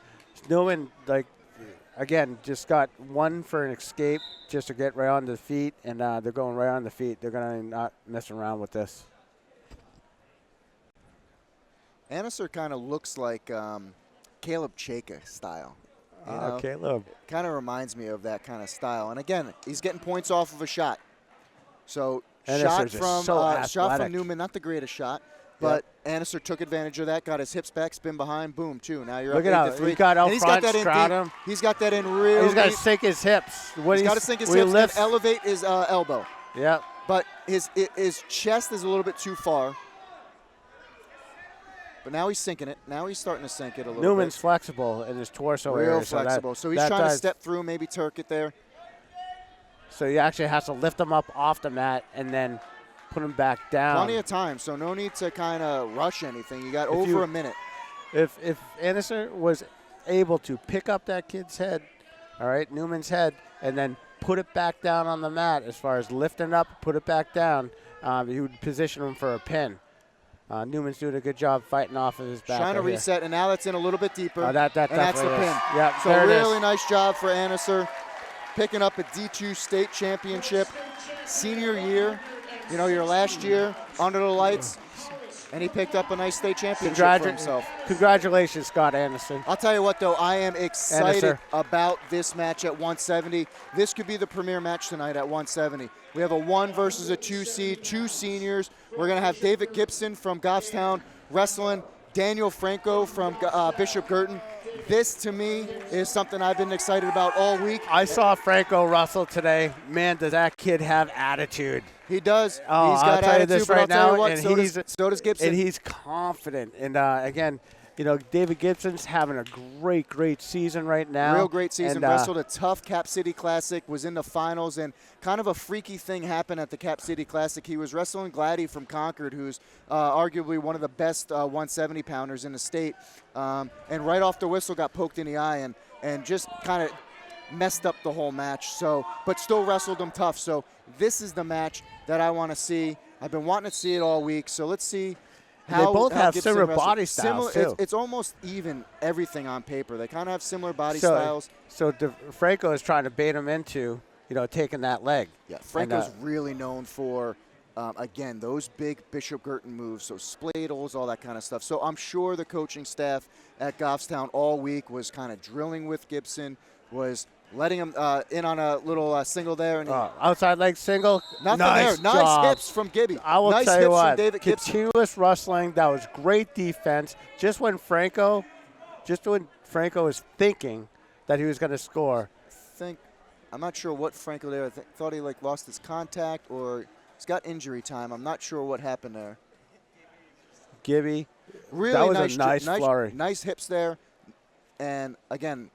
[SPEAKER 1] again, just got one for an escape just to get right on the feet, and they're going right on the feet. They're going to not mess around with this.
[SPEAKER 2] Anneser kind of looks like Caleb Chaka style.
[SPEAKER 1] Caleb.
[SPEAKER 2] Kind of reminds me of that kind of style. And again, he's getting points off of a shot. So shot from Newman, not the greatest shot, but Anneser took advantage of that, got his hips back, spin behind, boom, 2. Now you're
[SPEAKER 1] up
[SPEAKER 2] 8-3.
[SPEAKER 1] He got out front, crowd him.
[SPEAKER 2] He's got that in real.
[SPEAKER 1] He's got to sink his hips.
[SPEAKER 2] He's got to sink his hips and elevate his elbow.
[SPEAKER 1] Yep.
[SPEAKER 2] But his chest is a little bit too far. But now he's sinking it. Now he's starting to sink it a little bit.
[SPEAKER 1] Newman's flexible in his torso area.
[SPEAKER 2] Real flexible. So he's trying to step through, maybe Turk it there.
[SPEAKER 1] So he actually has to lift him up off the mat and then put him back down.
[SPEAKER 2] Plenty of time, so no need to kind of rush anything. You got over a minute.
[SPEAKER 1] If Anneser was able to pick up that kid's head, all right, Newman's head, and then put it back down on the mat as far as lifting up, put it back down, he would position him for a pin. Newman's doing a good job fighting off of his back.
[SPEAKER 2] Trying to reset, and now that's in a little bit deeper.
[SPEAKER 1] And that's the
[SPEAKER 2] pin.
[SPEAKER 1] Yeah,
[SPEAKER 2] so really nice job for Anneser, picking up a D2 state championship. Senior year, your last year under the lights, and he picked up a nice state championship for himself.
[SPEAKER 1] Congratulations, Scott Anderson.
[SPEAKER 2] I'll tell you what, though, I am excited about this match at 170. This could be the premier match tonight at 170. We have a 1 versus a 2 seed, 2 seniors. We're going to have David Gibson from Goffstown wrestling, Daniel Franco from Bishop Girton. This, to me, is something I've been excited about all week.
[SPEAKER 1] I saw Franco wrestle today. Man, does that kid have attitude.
[SPEAKER 2] He does.
[SPEAKER 1] Oh,
[SPEAKER 2] he's got
[SPEAKER 1] attitude,
[SPEAKER 2] this right now, and so does Gibson.
[SPEAKER 1] And he's confident. And, again, David Gibson's having a great season right now.
[SPEAKER 2] Real great season. And, wrestled a tough Cap City Classic, was in the finals, and kind of a freaky thing happened at the Cap City Classic. He was wrestling Gladdy from Concord, who's arguably one of the best 170-pounders in the state. And right off the whistle got poked in the eye and just kind of messed up the whole match. But still wrestled him tough. So this is the match that I want to see. I've been wanting to see it all week. So let's see.
[SPEAKER 1] They both have similar body styles, too.
[SPEAKER 2] It's almost even everything on paper. They kind of have similar body styles.
[SPEAKER 1] So Franco is trying to bait him into, taking that leg.
[SPEAKER 2] Yeah, Franco's really known for, again, those big Bishop Girton moves, so spladles, all that kind of stuff. So I'm sure the coaching staff at Goffstown all week was kind of drilling with Gibson, was letting him in on a little single there. And
[SPEAKER 1] outside leg single.
[SPEAKER 2] nothing
[SPEAKER 1] Nice
[SPEAKER 2] there. Nice
[SPEAKER 1] job.
[SPEAKER 2] hips from Gibby.
[SPEAKER 1] I will
[SPEAKER 2] nice
[SPEAKER 1] tell
[SPEAKER 2] hips
[SPEAKER 1] you
[SPEAKER 2] from
[SPEAKER 1] what,
[SPEAKER 2] David Gibson.
[SPEAKER 1] continuous wrestling. That was great defense. Just when Franco was thinking that he was going to score.
[SPEAKER 2] I'm not sure what Franco there. I thought he lost his contact or he's got injury time. I'm not sure what happened there.
[SPEAKER 1] Gibby,
[SPEAKER 2] really
[SPEAKER 1] that was
[SPEAKER 2] nice,
[SPEAKER 1] a nice flurry.
[SPEAKER 2] Nice hips there, and again,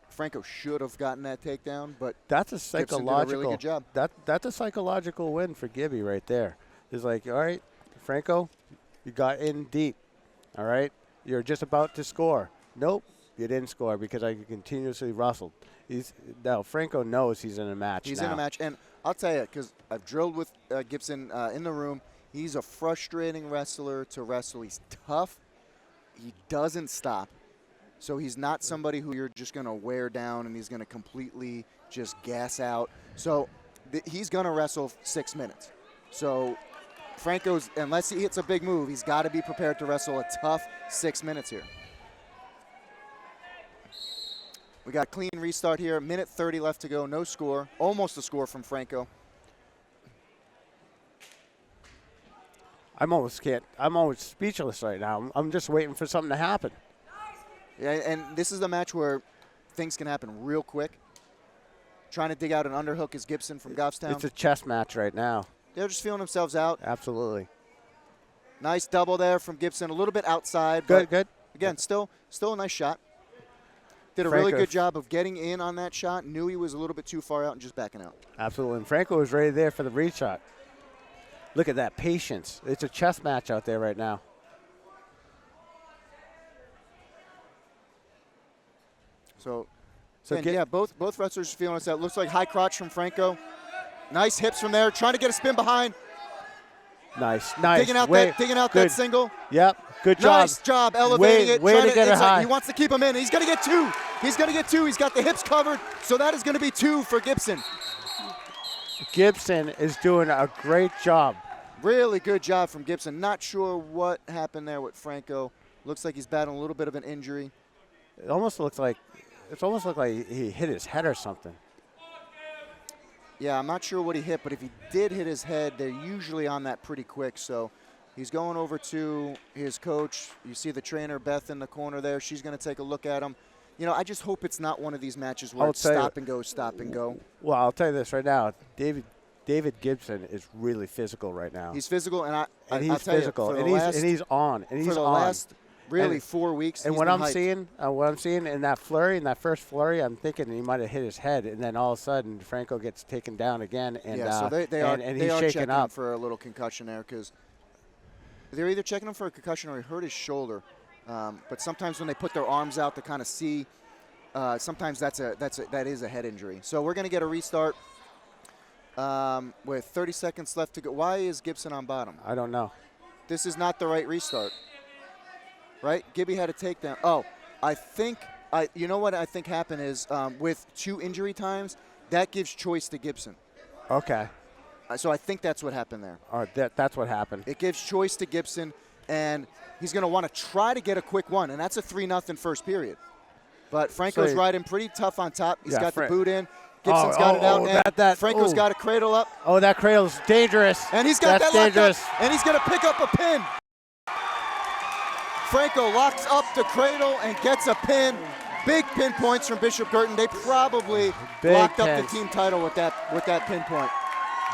[SPEAKER 2] Franco should have gotten that takedown, but
[SPEAKER 1] that's a psychological.
[SPEAKER 2] Gibson did a really good job.
[SPEAKER 1] That's a psychological win for Gibby right there. It's like, all right, Franco, you got in deep. All right, you're just about to score. Nope, you didn't score because I continuously wrestled. Franco knows he's in a match.
[SPEAKER 2] He's
[SPEAKER 1] now.
[SPEAKER 2] in a match, and I'll tell you, because I've drilled with Gibson in the room. He's a frustrating wrestler to wrestle. He's tough. He doesn't stop. So he's not somebody who you're just going to wear down and he's going to completely just gas out. So he's going to wrestle 6 minutes. So Franco's, unless he hits a big move, he's got to be prepared to wrestle a tough 6 minutes here. We got a clean restart here. 1:30 left to go. No score. Almost a score from Franco.
[SPEAKER 1] I'm almost speechless right now. I'm just waiting for something to happen.
[SPEAKER 2] Yeah, and this is the match where things can happen real quick. Trying to dig out an underhook is Gibson from Goffstown.
[SPEAKER 1] It's a chess match right now.
[SPEAKER 2] They're just feeling themselves out.
[SPEAKER 1] Absolutely.
[SPEAKER 2] Nice double there from Gibson. A little bit outside.
[SPEAKER 1] Good.
[SPEAKER 2] Again, still a nice shot. Did a really good job of getting in on that shot. Knew he was a little bit too far out and just backing out.
[SPEAKER 1] Absolutely. And Franco was ready there for the reshot. Look at that patience. It's a chess match out there right now.
[SPEAKER 2] So
[SPEAKER 1] again,
[SPEAKER 2] yeah, both wrestlers feeling us out. Looks like high crotch from Franco. Nice hips from there. Trying to get a spin behind.
[SPEAKER 1] Nice.
[SPEAKER 2] Digging out that single.
[SPEAKER 1] Yep. Good job.
[SPEAKER 2] Nice job elevating it.
[SPEAKER 1] Way to get it high.
[SPEAKER 2] He wants to keep him in. He's going to get two. He's got the hips covered. So that is going to be 2 for Gibson.
[SPEAKER 1] Gibson is doing a great job.
[SPEAKER 2] Really good job from Gibson. Not sure what happened there with Franco. Looks like he's battling a little bit of an injury.
[SPEAKER 1] It almost looked like he hit his head or something.
[SPEAKER 2] Yeah, I'm not sure what he hit, but if he did hit his head, they're usually on that pretty quick. So he's going over to his coach. You see the trainer, Beth, in the corner there. She's going to take a look at him. You know, I just hope it's not one of these matches where it's stop and go.
[SPEAKER 1] Well, I'll tell you this right now. David Gibson is really physical right now.
[SPEAKER 2] He's physical, and
[SPEAKER 1] he's physical, and he's on.
[SPEAKER 2] For the last 4 weeks.
[SPEAKER 1] And what I'm seeing in that flurry, in that first flurry, I'm thinking he might have hit his head, and then all of a sudden Franco gets taken down again, and
[SPEAKER 2] so they are
[SPEAKER 1] shaking
[SPEAKER 2] checking
[SPEAKER 1] up
[SPEAKER 2] him for a little concussion there because they're either checking him for a concussion or he hurt his shoulder. But sometimes when they put their arms out to kind of see, sometimes that is a head injury. So we're going to get a restart with 30 seconds left to go. Why is Gibson on bottom?
[SPEAKER 1] I don't know.
[SPEAKER 2] This is not the right restart. Right? Gibby had a takedown. Oh, you know what I think happened is with 2 injury times, that gives choice to Gibson.
[SPEAKER 1] Okay.
[SPEAKER 2] So I think that's what happened there.
[SPEAKER 1] All right, that's what happened.
[SPEAKER 2] It gives choice to Gibson, and he's going to want to try to get a quick one, and that's a 3-0 first period. But Franco's riding pretty tough on top. He's got the boot in. Gibson's got it out, and Franco's got a cradle up.
[SPEAKER 1] Oh, that cradle's dangerous.
[SPEAKER 2] And he's got
[SPEAKER 1] that
[SPEAKER 2] dangerous. And he's going to pick up a pin. Franco locks up the cradle and gets a pin. Big pin points from Bishop Guertin. They probably locked up the team title with that pin point.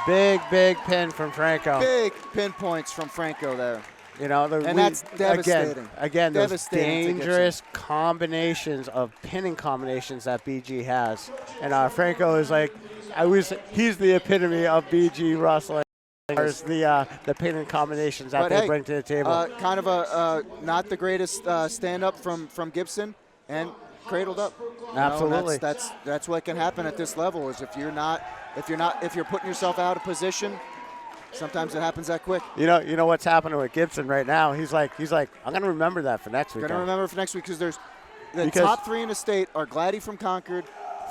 [SPEAKER 1] Big pin from Franco.
[SPEAKER 2] Big pin points from Franco there.
[SPEAKER 1] You know,
[SPEAKER 2] that's devastating.
[SPEAKER 1] Again, those dangerous combinations of pinning combinations that BG has. And Franco is like, he's the epitome of BG wrestling. There's the pinning combinations that they bring to the table.
[SPEAKER 2] Kind of a not the greatest stand-up from Gibson, and cradled up.
[SPEAKER 1] Absolutely.
[SPEAKER 2] That's what can happen at this level. Is if you're putting yourself out of position. Sometimes it happens that quick.
[SPEAKER 1] You know what's happening with Gibson right now. He's like, I'm going to remember that for next week.
[SPEAKER 2] Going to remember for next week because top 3 in the state are Gladdy from Concord,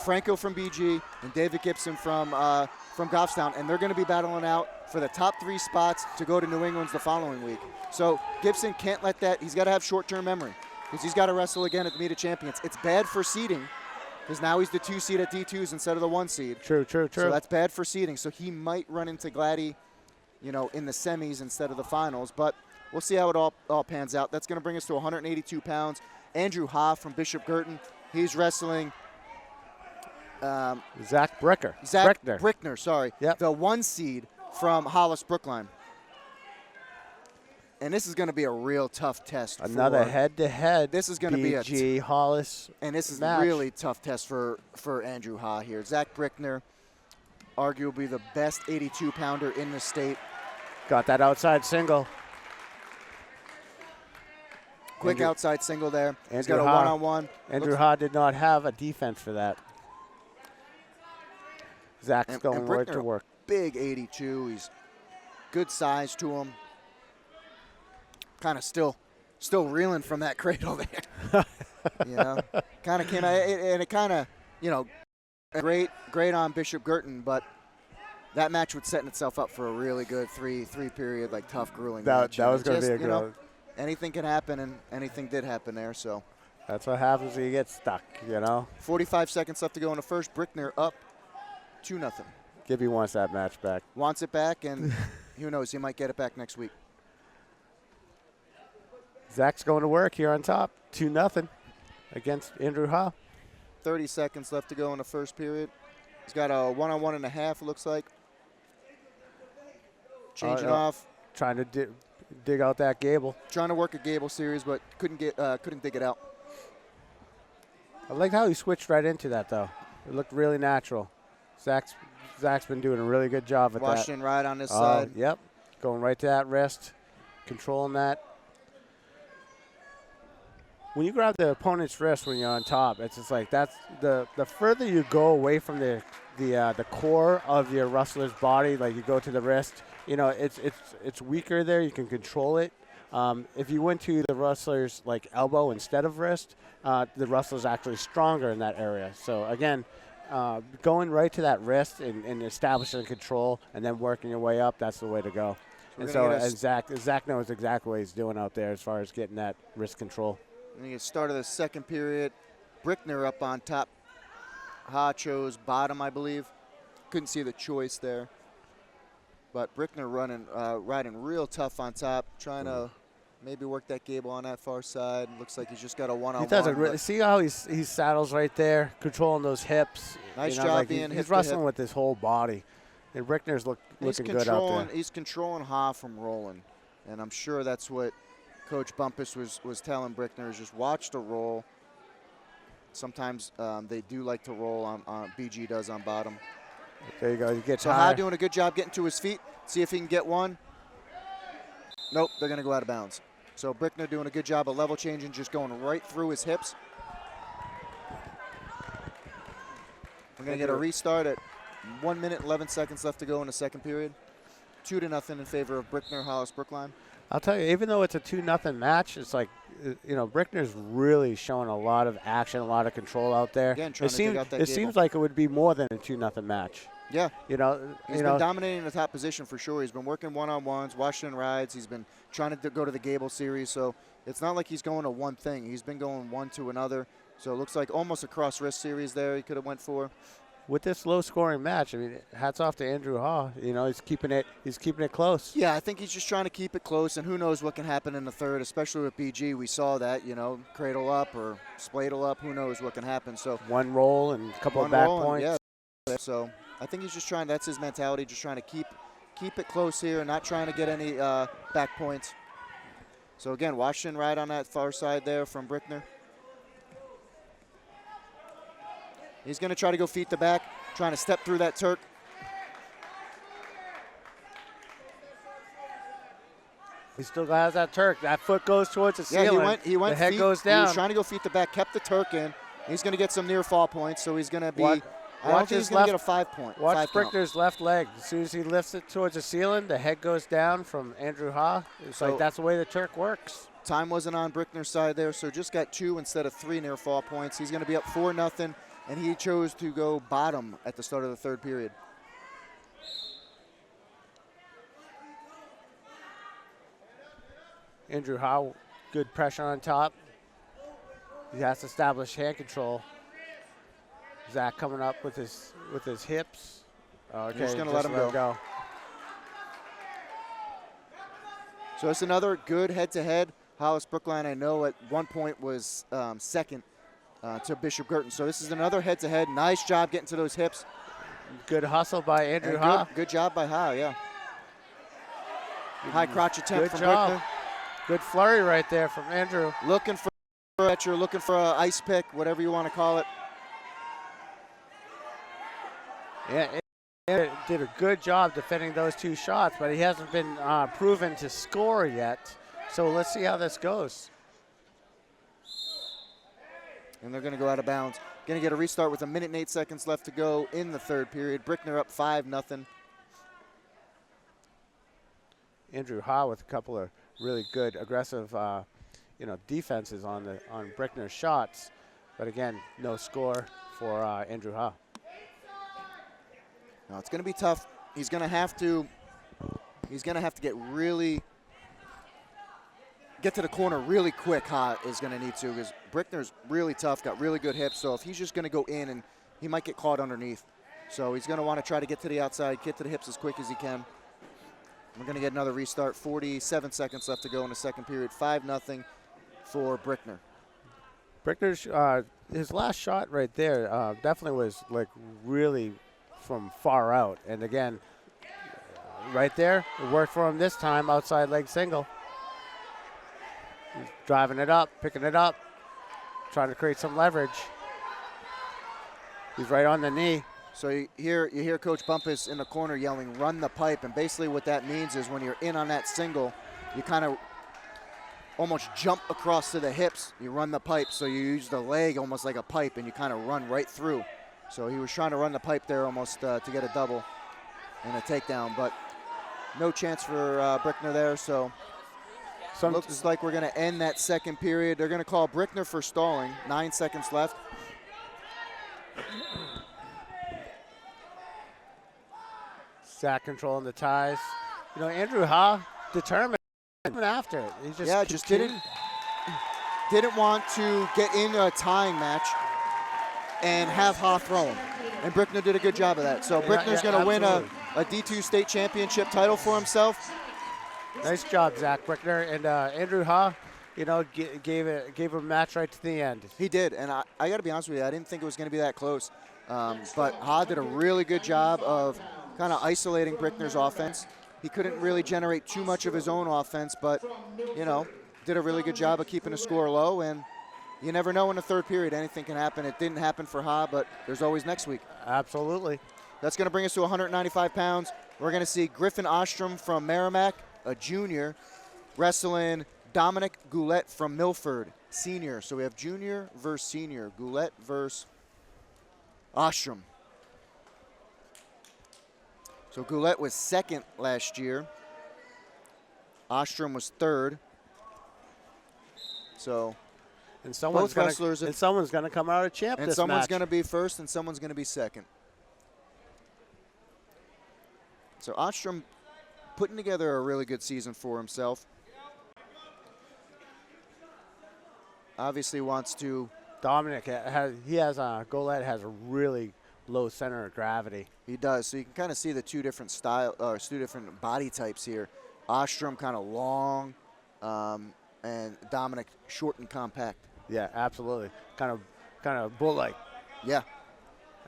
[SPEAKER 2] Franco from BG, and David Gibson from Goffstown, and they're going to be battling out for the top 3 spots to go to New England's the following week. So Gibson can't let that. He's got to have short-term memory because he's got to wrestle again at the Meet of Champions. It's bad for seeding because now he's the 2 seed at D2s instead of the 1 seed.
[SPEAKER 1] True.
[SPEAKER 2] So that's bad for seeding. So he might run into Gladdy, in the semis instead of the finals. But we'll see how it all pans out. That's going to bring us to 182 pounds. Andrew Ha from Bishop Girton. He's wrestling
[SPEAKER 1] Zach Bricker.
[SPEAKER 2] Zach Brickner, sorry.
[SPEAKER 1] Yep.
[SPEAKER 2] The 1 seed from Hollis Brookline. And this is going to be a real tough test.
[SPEAKER 1] Another head-to-head.
[SPEAKER 2] This is going to be a
[SPEAKER 1] BG Hollis.
[SPEAKER 2] And this is
[SPEAKER 1] match.
[SPEAKER 2] really tough test for Andrew Ha here. Zach Brickner, arguably the best 82-pounder in the state.
[SPEAKER 1] Got that outside single.
[SPEAKER 2] Quick outside single there. He's got a
[SPEAKER 1] Ha.
[SPEAKER 2] one-on-one.
[SPEAKER 1] Andrew Ha did not have a defense for that. Zach's going right to work.
[SPEAKER 2] Big 82. He's good size to him. Kind of still reeling from that cradle there. Kind of came out, and it kind of, great on Bishop Girton, but that match was setting itself up for a really good three period, like tough, grueling match.
[SPEAKER 1] That was going to be a good one.
[SPEAKER 2] Anything can happen, and anything did happen there. So
[SPEAKER 1] that's what happens when you get stuck,
[SPEAKER 2] 45 seconds left to go in the first. Brickner up 2-0.
[SPEAKER 1] Gibby wants that match back.
[SPEAKER 2] Wants it back, and who knows, he might get it back next week.
[SPEAKER 1] Zach's going to work here on top, 2-0 against Andrew Ha.
[SPEAKER 2] 30 seconds left to go in the first period. He's got a one-on-one and a half, it looks like. Changing off.
[SPEAKER 1] Trying to dig out that gable.
[SPEAKER 2] Trying to work a gable series, but couldn't dig it out.
[SPEAKER 1] I like how he switched right into that, though. It looked really natural. Zach's been doing a really good job with that.
[SPEAKER 2] Washington right on this side.
[SPEAKER 1] Yep. Going right to that wrist, controlling that. When you grab the opponent's wrist when you're on top, it's just like that's the further you go away from the core of your wrestler's body, like you go to the wrist, it's weaker there. You can control it. If you went to the wrestler's like elbow instead of wrist, the wrestler's actually stronger in that area. So again, going right to that wrist and establishing control and then working your way up, that's the way to go. And Zach knows exactly what he's doing out there as far as getting that wrist control.
[SPEAKER 2] And the start of the second period, Brickner up on top. Ha chose bottom, I believe. Couldn't see the choice there. But Brickner riding real tough on top, trying to maybe work that gable on that far side. Looks like he's just got a one-on-one.
[SPEAKER 1] He does see how he saddles right there, controlling those hips.
[SPEAKER 2] Nice job being
[SPEAKER 1] he's wrestling with his whole body. And Brickner's looking good out there.
[SPEAKER 2] He's controlling Ha from rolling. And I'm sure that's what Coach Bumpus was telling Brickner, is just watch the roll. Sometimes they do like to roll on BG does on bottom.
[SPEAKER 1] There you go. You get
[SPEAKER 2] so Ha doing a good job getting to his feet. See if he can get one. Nope, they're going to go out of bounds. So Brickner doing a good job of level changing, just going right through his hips. We're going to get a restart at 1 minute, 11 seconds left to go in the second period. 2-0 in favor of Brickner, Hollis Brookline.
[SPEAKER 1] I'll tell you, even though it's a 2-0 match, it's like, Brickner's really showing a lot of action, a lot of control out there.
[SPEAKER 2] Again, trying to dig out that gable.
[SPEAKER 1] It seems like it would be more than a 2-0 match.
[SPEAKER 2] Yeah.
[SPEAKER 1] He's
[SPEAKER 2] been dominating the top position for sure. He's been working one-on-ones, Washington rides. He's been trying to go to the gable series. So it's not like he's going to one thing. He's been going one to another. So it looks like almost a cross-wrist series there he could have went for.
[SPEAKER 1] With this low-scoring match, hats off to Andrew Ha. He's keeping it close.
[SPEAKER 2] Yeah, I think he's just trying to keep it close, and who knows what can happen in the third, especially with BG. We saw that, cradle up or spladle up. Who knows what can happen? So
[SPEAKER 1] one roll and a couple of back points.
[SPEAKER 2] Yeah. So I think he's just trying. That's his mentality, just trying to keep it close here, and not trying to get any back points. So again, Washington right on that far side there from Brickner. He's going to try to go feet to back, trying to step through that Turk.
[SPEAKER 1] He still has that Turk. That foot goes towards the ceiling.
[SPEAKER 2] Yeah, he went
[SPEAKER 1] the head
[SPEAKER 2] feet,
[SPEAKER 1] goes down.
[SPEAKER 2] He was trying to go feet to back, kept the Turk in. He's going to get some near fall points, so he's going to be. I don't think he's going to get a 5 point.
[SPEAKER 1] Watch Brickner's left leg. As soon as he lifts it towards the ceiling, the head goes down from Andrew Ha. It's like that's the way the Turk works.
[SPEAKER 2] Time wasn't on Brickner's side there, so just got 2 instead of 3 near fall points. He's going to be up 4-0. And he chose to go bottom at the start of the third period.
[SPEAKER 1] Andrew Ha, good pressure on top. He has to establish hand control. Zach coming up with his hips. Okay,
[SPEAKER 2] just gonna let him go. So it's another good head-to-head. Hollis Brookline, I know at one point was second to Bishop Girton. So this is another head-to-head. Nice job getting to those hips.
[SPEAKER 1] Good hustle by Andrew Ha.
[SPEAKER 2] Good job by Ha, yeah. High crotch attempt from
[SPEAKER 1] job.
[SPEAKER 2] Brickner.
[SPEAKER 1] Good flurry right there from Andrew.
[SPEAKER 2] Looking for a catcher, looking for an ice pick, whatever you want to call it.
[SPEAKER 1] Yeah, it did a good job defending those two shots, but he hasn't been proven to score yet. So let's see how this goes.
[SPEAKER 2] And they're going to go out of bounds. Going to get a restart with 1 minute and 8 seconds left to go in the third period. Brickner up 5-0.
[SPEAKER 1] Andrew Ha with a couple of really good aggressive, defenses on Brickner's shots, but again, no score for Andrew Ha.
[SPEAKER 2] Now it's going to be tough. He's going to have to get to the corner really quick. Ha is going to need to, because Brickner's really tough, got really good hips. So if he's just going to go in, and he might get caught underneath. So he's going to want to try to get to the outside, get to the hips as quick as he can. We're going to get another restart. 47 seconds left to go in the second period. 5-0 for Brickner.
[SPEAKER 1] Brickner's his last shot right there definitely was like really from far out, and again, right there, it worked for him this time. Outside leg single. He's driving it up, picking it up, trying to create some leverage. He's right on the knee.
[SPEAKER 2] So you hear Coach Bumpus in the corner yelling, "Run the pipe," and basically what that means is when you're in on that single, you kind of almost jump across to the hips. You run the pipe, so you use the leg almost like a pipe, and you kind of run right through. So he was trying to run the pipe there almost to get a double and a takedown, but no chance for Brickner there. So looks like we're going to end that second period. They're going to call Brickner for stalling. 9 seconds left.
[SPEAKER 1] Zach controlling the ties. You know, Andrew Ha determined after it. He just
[SPEAKER 2] didn't want to get into a tying match and have Ha throw him. And Brickner did a good job of that. So Brickner's going to win a D2 state championship title for himself.
[SPEAKER 1] Nice job, Zach Brickner. And Andrew Ha, gave a match right to the end.
[SPEAKER 2] He did. And I got to be honest with you, I didn't think it was going to be that close. But Ha did a really good job of kind of isolating Brickner's offense. He couldn't really generate too much of his own offense, but, did a really good job of keeping the score low. And you never know in the third period. Anything can happen. It didn't happen for Ha, but there's always next week.
[SPEAKER 1] Absolutely.
[SPEAKER 2] That's going to bring us to 195 pounds. We're going to see Griffin Ostrom from Merrimack, a junior, wrestling Dominic Goulet from Milford, senior. So we have junior versus senior. Goulet versus Ostrom. So Goulet was second last year. Ostrom was third. So
[SPEAKER 1] and someone's going to come out a champ.
[SPEAKER 2] And someone's going to be first, and someone's going to be second. So Ostrom putting together a really good season for himself. Obviously wants to.
[SPEAKER 1] Dominic Goulet has a really low center of gravity.
[SPEAKER 2] He does. So you can kind of see the two different two different body types here. Ostrom kind of long, and Dominic short and compact.
[SPEAKER 1] Yeah, absolutely. Kind of bull-like.
[SPEAKER 2] Yeah.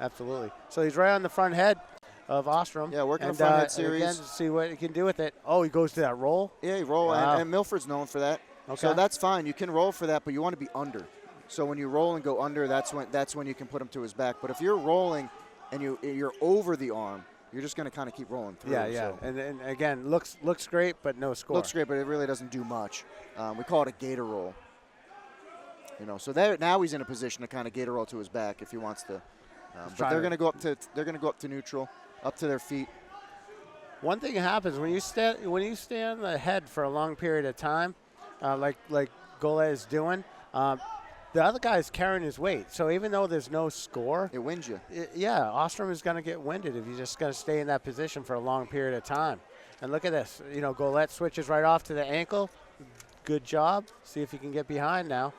[SPEAKER 1] Absolutely. So he's right on the front head of Ostrom.
[SPEAKER 2] Yeah, working the front head series.
[SPEAKER 1] Again, see what he can do with it. Oh, he goes to that roll?
[SPEAKER 2] Yeah, he roll,
[SPEAKER 1] wow.
[SPEAKER 2] and Milford's known for that.
[SPEAKER 1] Okay.
[SPEAKER 2] So that's fine. You can roll for that, but you want to be under. So when you roll and go under, that's when you can put him to his back. But if you're rolling and you're over the arm, you're just going to kind of keep rolling through.
[SPEAKER 1] Yeah, yeah.
[SPEAKER 2] So.
[SPEAKER 1] And again, looks great, but no score.
[SPEAKER 2] Looks great, but it really doesn't do much. We call it a gator roll. So now he's in a position to kind of gator roll to his back if he wants to. But they're going to go up to neutral, up to their feet.
[SPEAKER 1] One thing happens when you stay on the head for a long period of time, like Goulet is doing. The other guy's carrying his weight, so even though there's no score,
[SPEAKER 2] it wins you.
[SPEAKER 1] Ostrom is going to get winded if he's just going to stay in that position for a long period of time. And look at this, Goulet switches right off to the ankle. Good job. See if he can get behind now.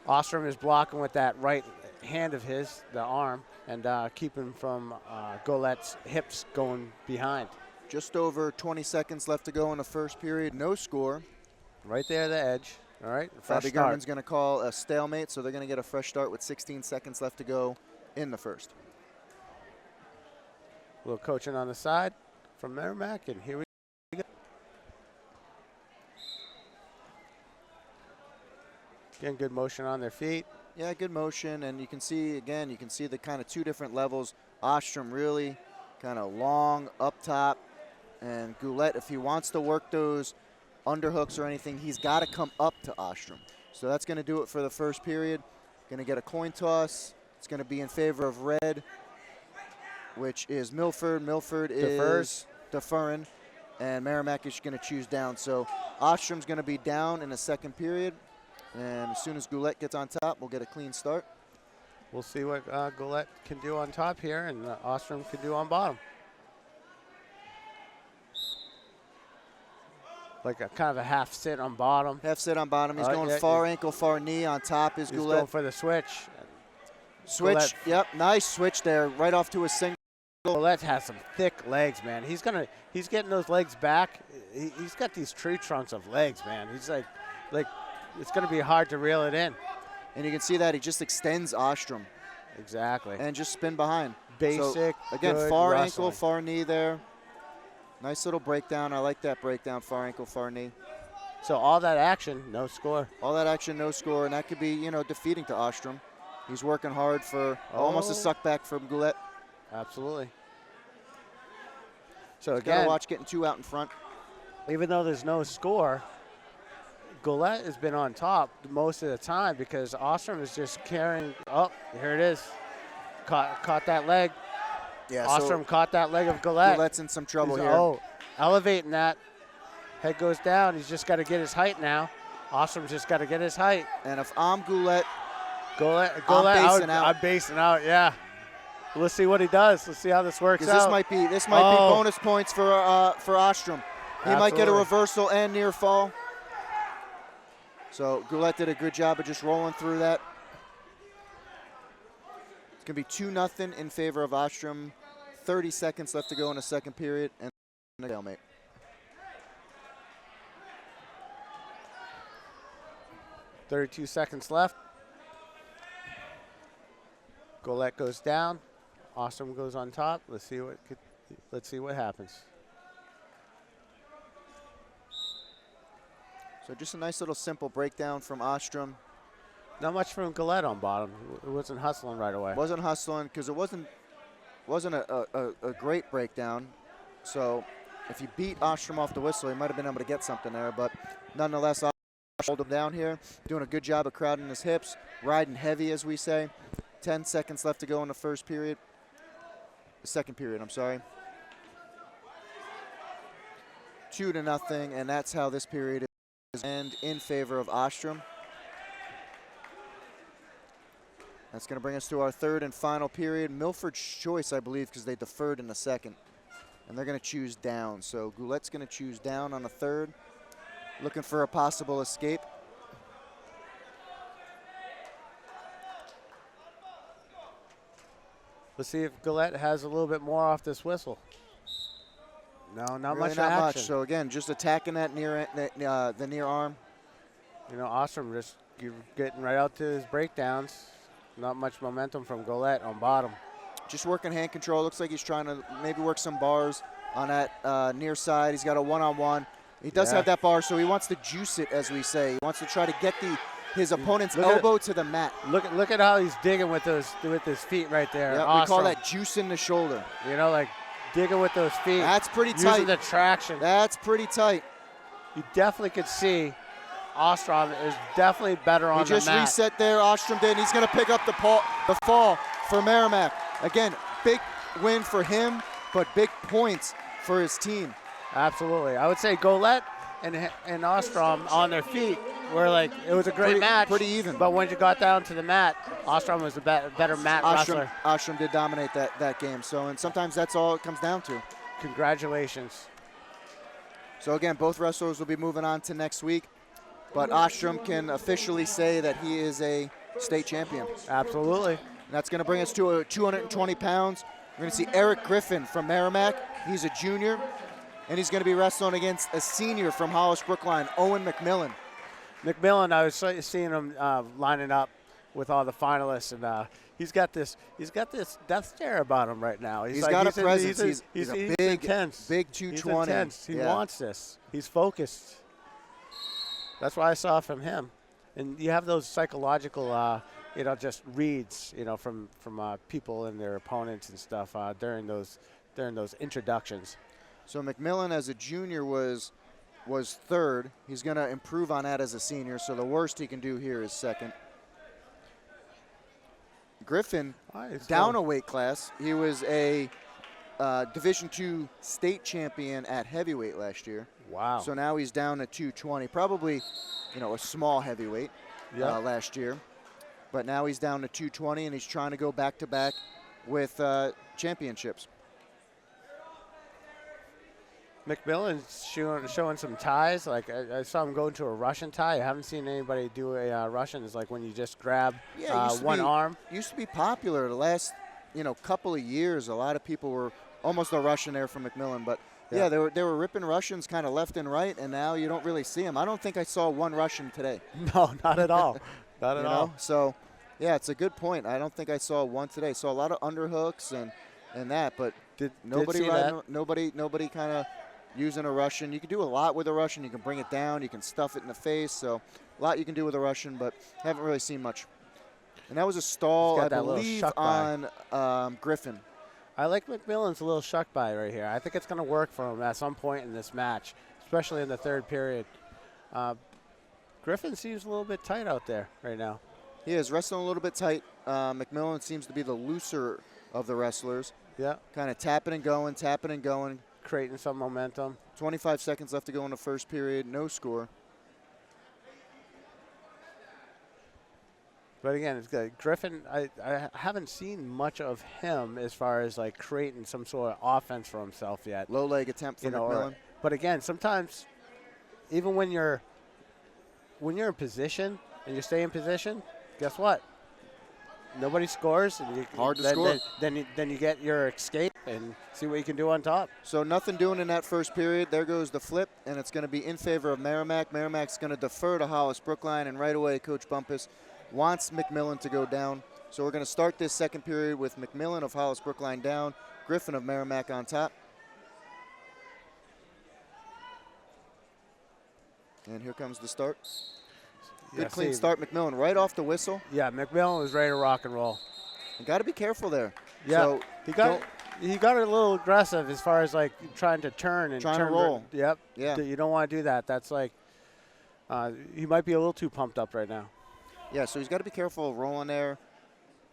[SPEAKER 1] Ostrom is blocking with that right hand of his, the arm, and keep him from Golet's hips going behind.
[SPEAKER 2] Just over 20 seconds left to go in the first period. No score.
[SPEAKER 1] Right there at the edge. All right, fresh
[SPEAKER 2] Bobby
[SPEAKER 1] start.
[SPEAKER 2] Gurman's going to call a stalemate, so they're going to get a fresh start with 16 seconds left to go in the first.
[SPEAKER 1] A little coaching on the side from Merrimack, and here we go. Again, good motion on their feet.
[SPEAKER 2] Yeah, good motion, and you can see, again, you can see the kind of two different levels. Ostrom really kind of long up top, and Goulet, if he wants to work those underhooks or anything, he's got to come up to Ostrom. So that's going to do it for the first period. Going to get a coin toss. It's going to be in favor of red, which is Milford. Milford is deferring, and Merrimack is going to choose down. So Ostrom's going to be down in the second period, and as soon as Goulet gets on top, we'll get a clean start.
[SPEAKER 1] We'll see what Goulet can do on top here, and Ostrom can do on bottom. Like a kind of a half sit on bottom.
[SPEAKER 2] Half sit on bottom. He's going far ankle, far knee. On top is Goulet.
[SPEAKER 1] He's going for the switch.
[SPEAKER 2] Switch.
[SPEAKER 1] Goulet.
[SPEAKER 2] Yep, nice switch there, right off to a single.
[SPEAKER 1] Goulet has some thick legs, man. He's getting those legs back. He's got these tree trunks of legs, man. He's like it's gonna be hard to reel it in.
[SPEAKER 2] And you can see that he just extends Ostrom.
[SPEAKER 1] Exactly.
[SPEAKER 2] And just spin behind.
[SPEAKER 1] Basic.
[SPEAKER 2] So, again,
[SPEAKER 1] good
[SPEAKER 2] far
[SPEAKER 1] wrestling.
[SPEAKER 2] ankle, far knee there. Nice little breakdown. I like that breakdown, far ankle, far knee.
[SPEAKER 1] So all that action, no score.
[SPEAKER 2] All that action, no score, and that could be, you know, defeating to Ostrom. He's working hard for almost a suck back from Goulet.
[SPEAKER 1] Absolutely. So
[SPEAKER 2] Gotta
[SPEAKER 1] again,
[SPEAKER 2] watch getting two out in front.
[SPEAKER 1] even though there's no score, Goulet has been on top most of the time because Ostrom is just carrying. Oh, here it is. Caught that leg.
[SPEAKER 2] Yeah,
[SPEAKER 1] Ostrom caught that leg of Goulet.
[SPEAKER 2] Goulet's in some trouble
[SPEAKER 1] He's,
[SPEAKER 2] here.
[SPEAKER 1] Oh, elevating that. Head goes down. He's just got to get his height now. Ostrom's just got to get his height.
[SPEAKER 2] And if I'm Goulet,
[SPEAKER 1] Goulet
[SPEAKER 2] basing out.
[SPEAKER 1] I'm basing out, yeah. Let's see what he does. Let's see how this works out.
[SPEAKER 2] This might be bonus points for Ostrom. He might get a
[SPEAKER 1] Absolutely.
[SPEAKER 2] reversal and near fall. So Goulet did a good job of just rolling through that. It's going to be 2-0 in favor of Ostrom. 30 seconds left to go in the second period, and a stalemate.
[SPEAKER 1] .32 seconds left. Goulet goes down. Ostrom goes on top. Let's see what happens.
[SPEAKER 2] So just a nice little simple breakdown from Ostrom.
[SPEAKER 1] Not much from Goulet on bottom. It wasn't hustling right away.
[SPEAKER 2] Wasn't hustling because it wasn't a great breakdown. So if you beat Ostrom off the whistle, he might have been able to get something there. But nonetheless, Ostrom hold him down here, doing a good job of crowding his hips, riding heavy, as we say. 10 seconds left to go in the first period. The second period, I'm sorry. 2-0, and that's how this period is end in favor of Ostrom. That's going to bring us to our third and final period. Milford's choice, I believe, because they deferred in the second. And they're going to choose down. So Goulet's going to choose down on the third, looking for a possible escape.
[SPEAKER 1] Let's see if Goulet has a little bit more off this whistle. No, not
[SPEAKER 2] Really
[SPEAKER 1] much
[SPEAKER 2] not
[SPEAKER 1] action.
[SPEAKER 2] much. So again, just attacking that the near arm.
[SPEAKER 1] You know, Ostrom just getting right out to his breakdowns. Not much momentum from Goulet on bottom.
[SPEAKER 2] Just working hand control. Looks like he's trying to maybe work some bars on that near side. He's got a one-on-one. He does have that bar, so he wants to juice it, as we say. He wants to try to get his opponent's elbow to the mat.
[SPEAKER 1] Look at how he's digging with his feet right there.
[SPEAKER 2] Yeah, we call that juicing the shoulder.
[SPEAKER 1] You know, like digging with those feet.
[SPEAKER 2] That's pretty tight.
[SPEAKER 1] Using the traction.
[SPEAKER 2] That's pretty tight.
[SPEAKER 1] You definitely could see Ostrom is definitely better on the mat.
[SPEAKER 2] He just reset there, Ostrom did, and he's going to pick up the fall for Merrimack. Again, big win for him, but big points for his team.
[SPEAKER 1] Absolutely. I would say Goulet and Ostrom on their feet were like, it was a great match.
[SPEAKER 2] Pretty even.
[SPEAKER 1] But when you got down to the mat, Ostrom was a better mat wrestler.
[SPEAKER 2] Ostrom did dominate that game. So, and sometimes that's all it comes down to.
[SPEAKER 1] Congratulations.
[SPEAKER 2] So again, both wrestlers will be moving on to next week. But Ostrom can officially say that he is a state champion.
[SPEAKER 1] Absolutely.
[SPEAKER 2] And that's going to bring us to 220 pounds. We're going to see Eric Griffin from Merrimack. He's a junior, and he's going to be wrestling against a senior from Hollis Brookline, Owen McMillan.
[SPEAKER 1] McMillan, I was seeing him lining up with all the finalists, and he's got this death stare about him right now.
[SPEAKER 2] He's got a presence.
[SPEAKER 1] He's
[SPEAKER 2] a big,
[SPEAKER 1] intense.
[SPEAKER 2] big 220.
[SPEAKER 1] He's intense. He wants this. He's focused. That's what I saw from him. And you have those psychological, just reads, from people and their opponents and stuff during those introductions.
[SPEAKER 2] So McMillan, as a junior, was third. He's going to improve on that as a senior. So the worst he can do here is second. Griffin, down a weight class. He was a Division II state champion at heavyweight last year.
[SPEAKER 1] Wow.
[SPEAKER 2] So now he's down to 220, probably, a small heavyweight last year. But now he's down to 220, and he's trying to go back-to-back with championships.
[SPEAKER 1] McMillan's showing some ties. Like I saw him go into a Russian tie. I haven't seen anybody do a Russian. It's like when you just grab one arm.
[SPEAKER 2] Used to be popular the last, couple of years. A lot of people were almost a Russian there from McMillan, but yeah, they were ripping Russians kind of left and right, and now you don't really see them. I don't think I saw one Russian today.
[SPEAKER 1] No, not at all. Not at all.
[SPEAKER 2] So, yeah, it's a good point. I don't think I saw one today. Saw a lot of underhooks and that, but nobody kind of using a Russian. You can do a lot with a Russian. You can bring it down. You can stuff it in the face. So a lot you can do with a Russian, but haven't really seen much. And that was a stall, I believe, on Griffin.
[SPEAKER 1] I like McMillan's little shuck by right here. I think it's going to work for him at some point in this match, especially in the third period. Griffin seems a little bit tight out there right now.
[SPEAKER 2] He is wrestling a little bit tight. McMillan seems to be the looser of the wrestlers.
[SPEAKER 1] Yeah.
[SPEAKER 2] Kind of tapping and going.
[SPEAKER 1] Creating some momentum.
[SPEAKER 2] 25 seconds left to go in the first period. No score.
[SPEAKER 1] But again, it's good. Griffin, I haven't seen much of him as far as like creating some sort of offense for himself yet.
[SPEAKER 2] Low leg attempt from McMillan.
[SPEAKER 1] But again, sometimes even when you're in position and you stay in position, guess what? Nobody scores. And
[SPEAKER 2] hard to score.
[SPEAKER 1] Then you get your escape and see what you can do on top.
[SPEAKER 2] So nothing doing in that first period. There goes the flip, and it's going to be in favor of Merrimack. Merrimack's going to defer to Hollis Brookline, and right away Coach Bumpus wants McMillan to go down. So we're going to start this second period with McMillan of Hollis Brookline down, Griffin of Merrimack on top. And here comes the start. Good clean start, McMillan, right off the whistle.
[SPEAKER 1] Yeah, McMillan was ready to rock and roll.
[SPEAKER 2] You got to be careful there.
[SPEAKER 1] Yeah,
[SPEAKER 2] so
[SPEAKER 1] he got a little aggressive as far as like trying to turn and
[SPEAKER 2] to roll.
[SPEAKER 1] Yep.
[SPEAKER 2] Yeah.
[SPEAKER 1] You don't want to do that. That's like he might be a little too pumped up right now.
[SPEAKER 2] Yeah, so he's got to be careful of rolling there,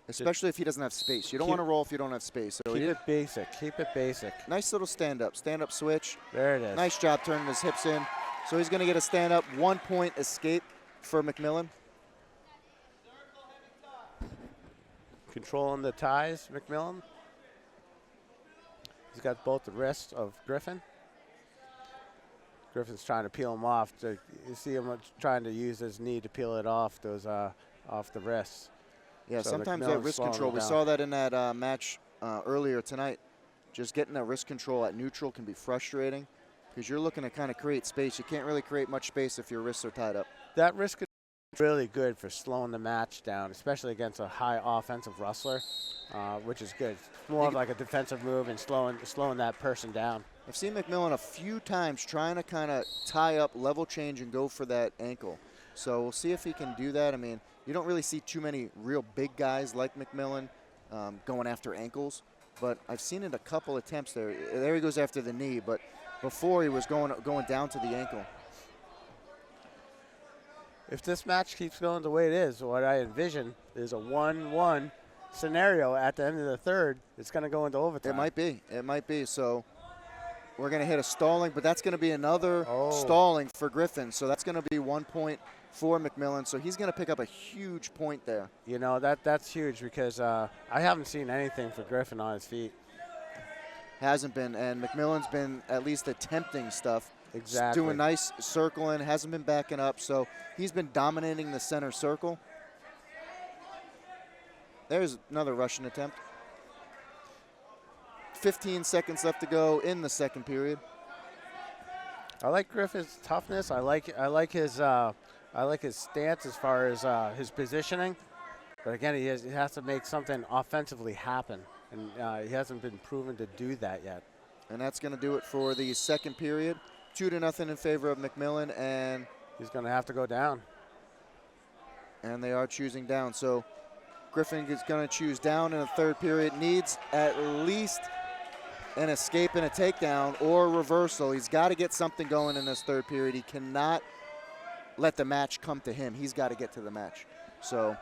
[SPEAKER 2] especially if he doesn't have space. You don't want to roll if you don't have space. So
[SPEAKER 1] keep it basic. Keep it basic.
[SPEAKER 2] Nice little stand-up switch.
[SPEAKER 1] There it is.
[SPEAKER 2] Nice job turning his hips in. So he's going to get a stand-up 1-point escape for McMillan.
[SPEAKER 1] Controlling the ties, McMillan. He's got both the wrists of Griffin. Griffin's trying to peel him off. You see him trying to use his knee to peel it off those off the wrists.
[SPEAKER 2] Yeah,
[SPEAKER 1] so
[SPEAKER 2] sometimes
[SPEAKER 1] McMillan's
[SPEAKER 2] that wrist control. We saw that in that match earlier tonight. Just getting that wrist control at neutral can be frustrating because you're looking to kind of create space. You can't really create much space if your wrists are tied up.
[SPEAKER 1] That wrist control is really good for slowing the match down, especially against a high offensive wrestler, which is good. It's more of like a defensive move and slowing that person down.
[SPEAKER 2] I've seen McMillan a few times trying to kind of tie up, level change, and go for that ankle. So we'll see if he can do that. I mean, you don't really see too many real big guys like McMillan going after ankles, but I've seen it a couple attempts there. There he goes after the knee, but before he was going down to the ankle.
[SPEAKER 1] If this match keeps going the way it is, what I envision is a 1-1 scenario at the end of the third. It's going to go into overtime.
[SPEAKER 2] It might be. So we're going to hit a stalling, but that's going to be another stalling for Griffin. So that's going to be 1 point for McMillan. So he's going to pick up a huge point there.
[SPEAKER 1] You know, that's huge because I haven't seen anything for Griffin on his feet.
[SPEAKER 2] Hasn't been, and McMillan's been at least attempting stuff.
[SPEAKER 1] Exactly.
[SPEAKER 2] Doing nice circling, hasn't been backing up, so he's been dominating the center circle. There's another Russian attempt. 15 seconds left to go in the second period.
[SPEAKER 1] I like Griffin's toughness. I like his stance as far as his positioning. But again, he has to make something offensively happen, and he hasn't been proven to do that yet.
[SPEAKER 2] And that's going to do it for the second period. 2-0 in favor of McMillan, and
[SPEAKER 1] he's going to have to go down.
[SPEAKER 2] And they are choosing down. So Griffin is going to choose down in the third period. Needs at least an escape and a takedown or a reversal. He's got to get something going in this third period. He cannot let the match come to him. He's got to get to the match. So.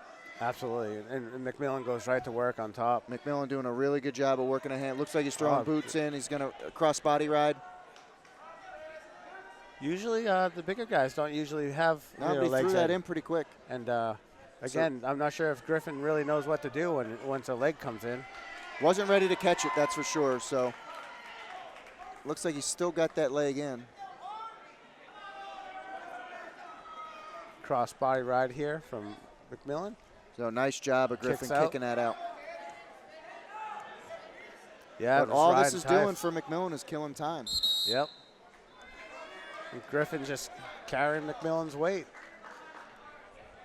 [SPEAKER 1] Absolutely, and McMillan goes right to work on top.
[SPEAKER 2] McMillan doing a really good job of working a hand. Looks like he's throwing boots in. He's going to cross-body ride.
[SPEAKER 1] Usually the bigger guys don't usually have
[SPEAKER 2] he threw that in pretty quick.
[SPEAKER 1] And again, I'm not sure if Griffin really knows what to do once a leg comes in.
[SPEAKER 2] Wasn't ready to catch it, that's for sure. So looks like he's still got that leg in.
[SPEAKER 1] Cross-body ride here from McMillan.
[SPEAKER 2] So nice job of Griffin kicking that out.
[SPEAKER 1] Yeah,
[SPEAKER 2] but all this is doing for McMillan is killing time.
[SPEAKER 1] Yep. And Griffin just carrying McMillan's weight.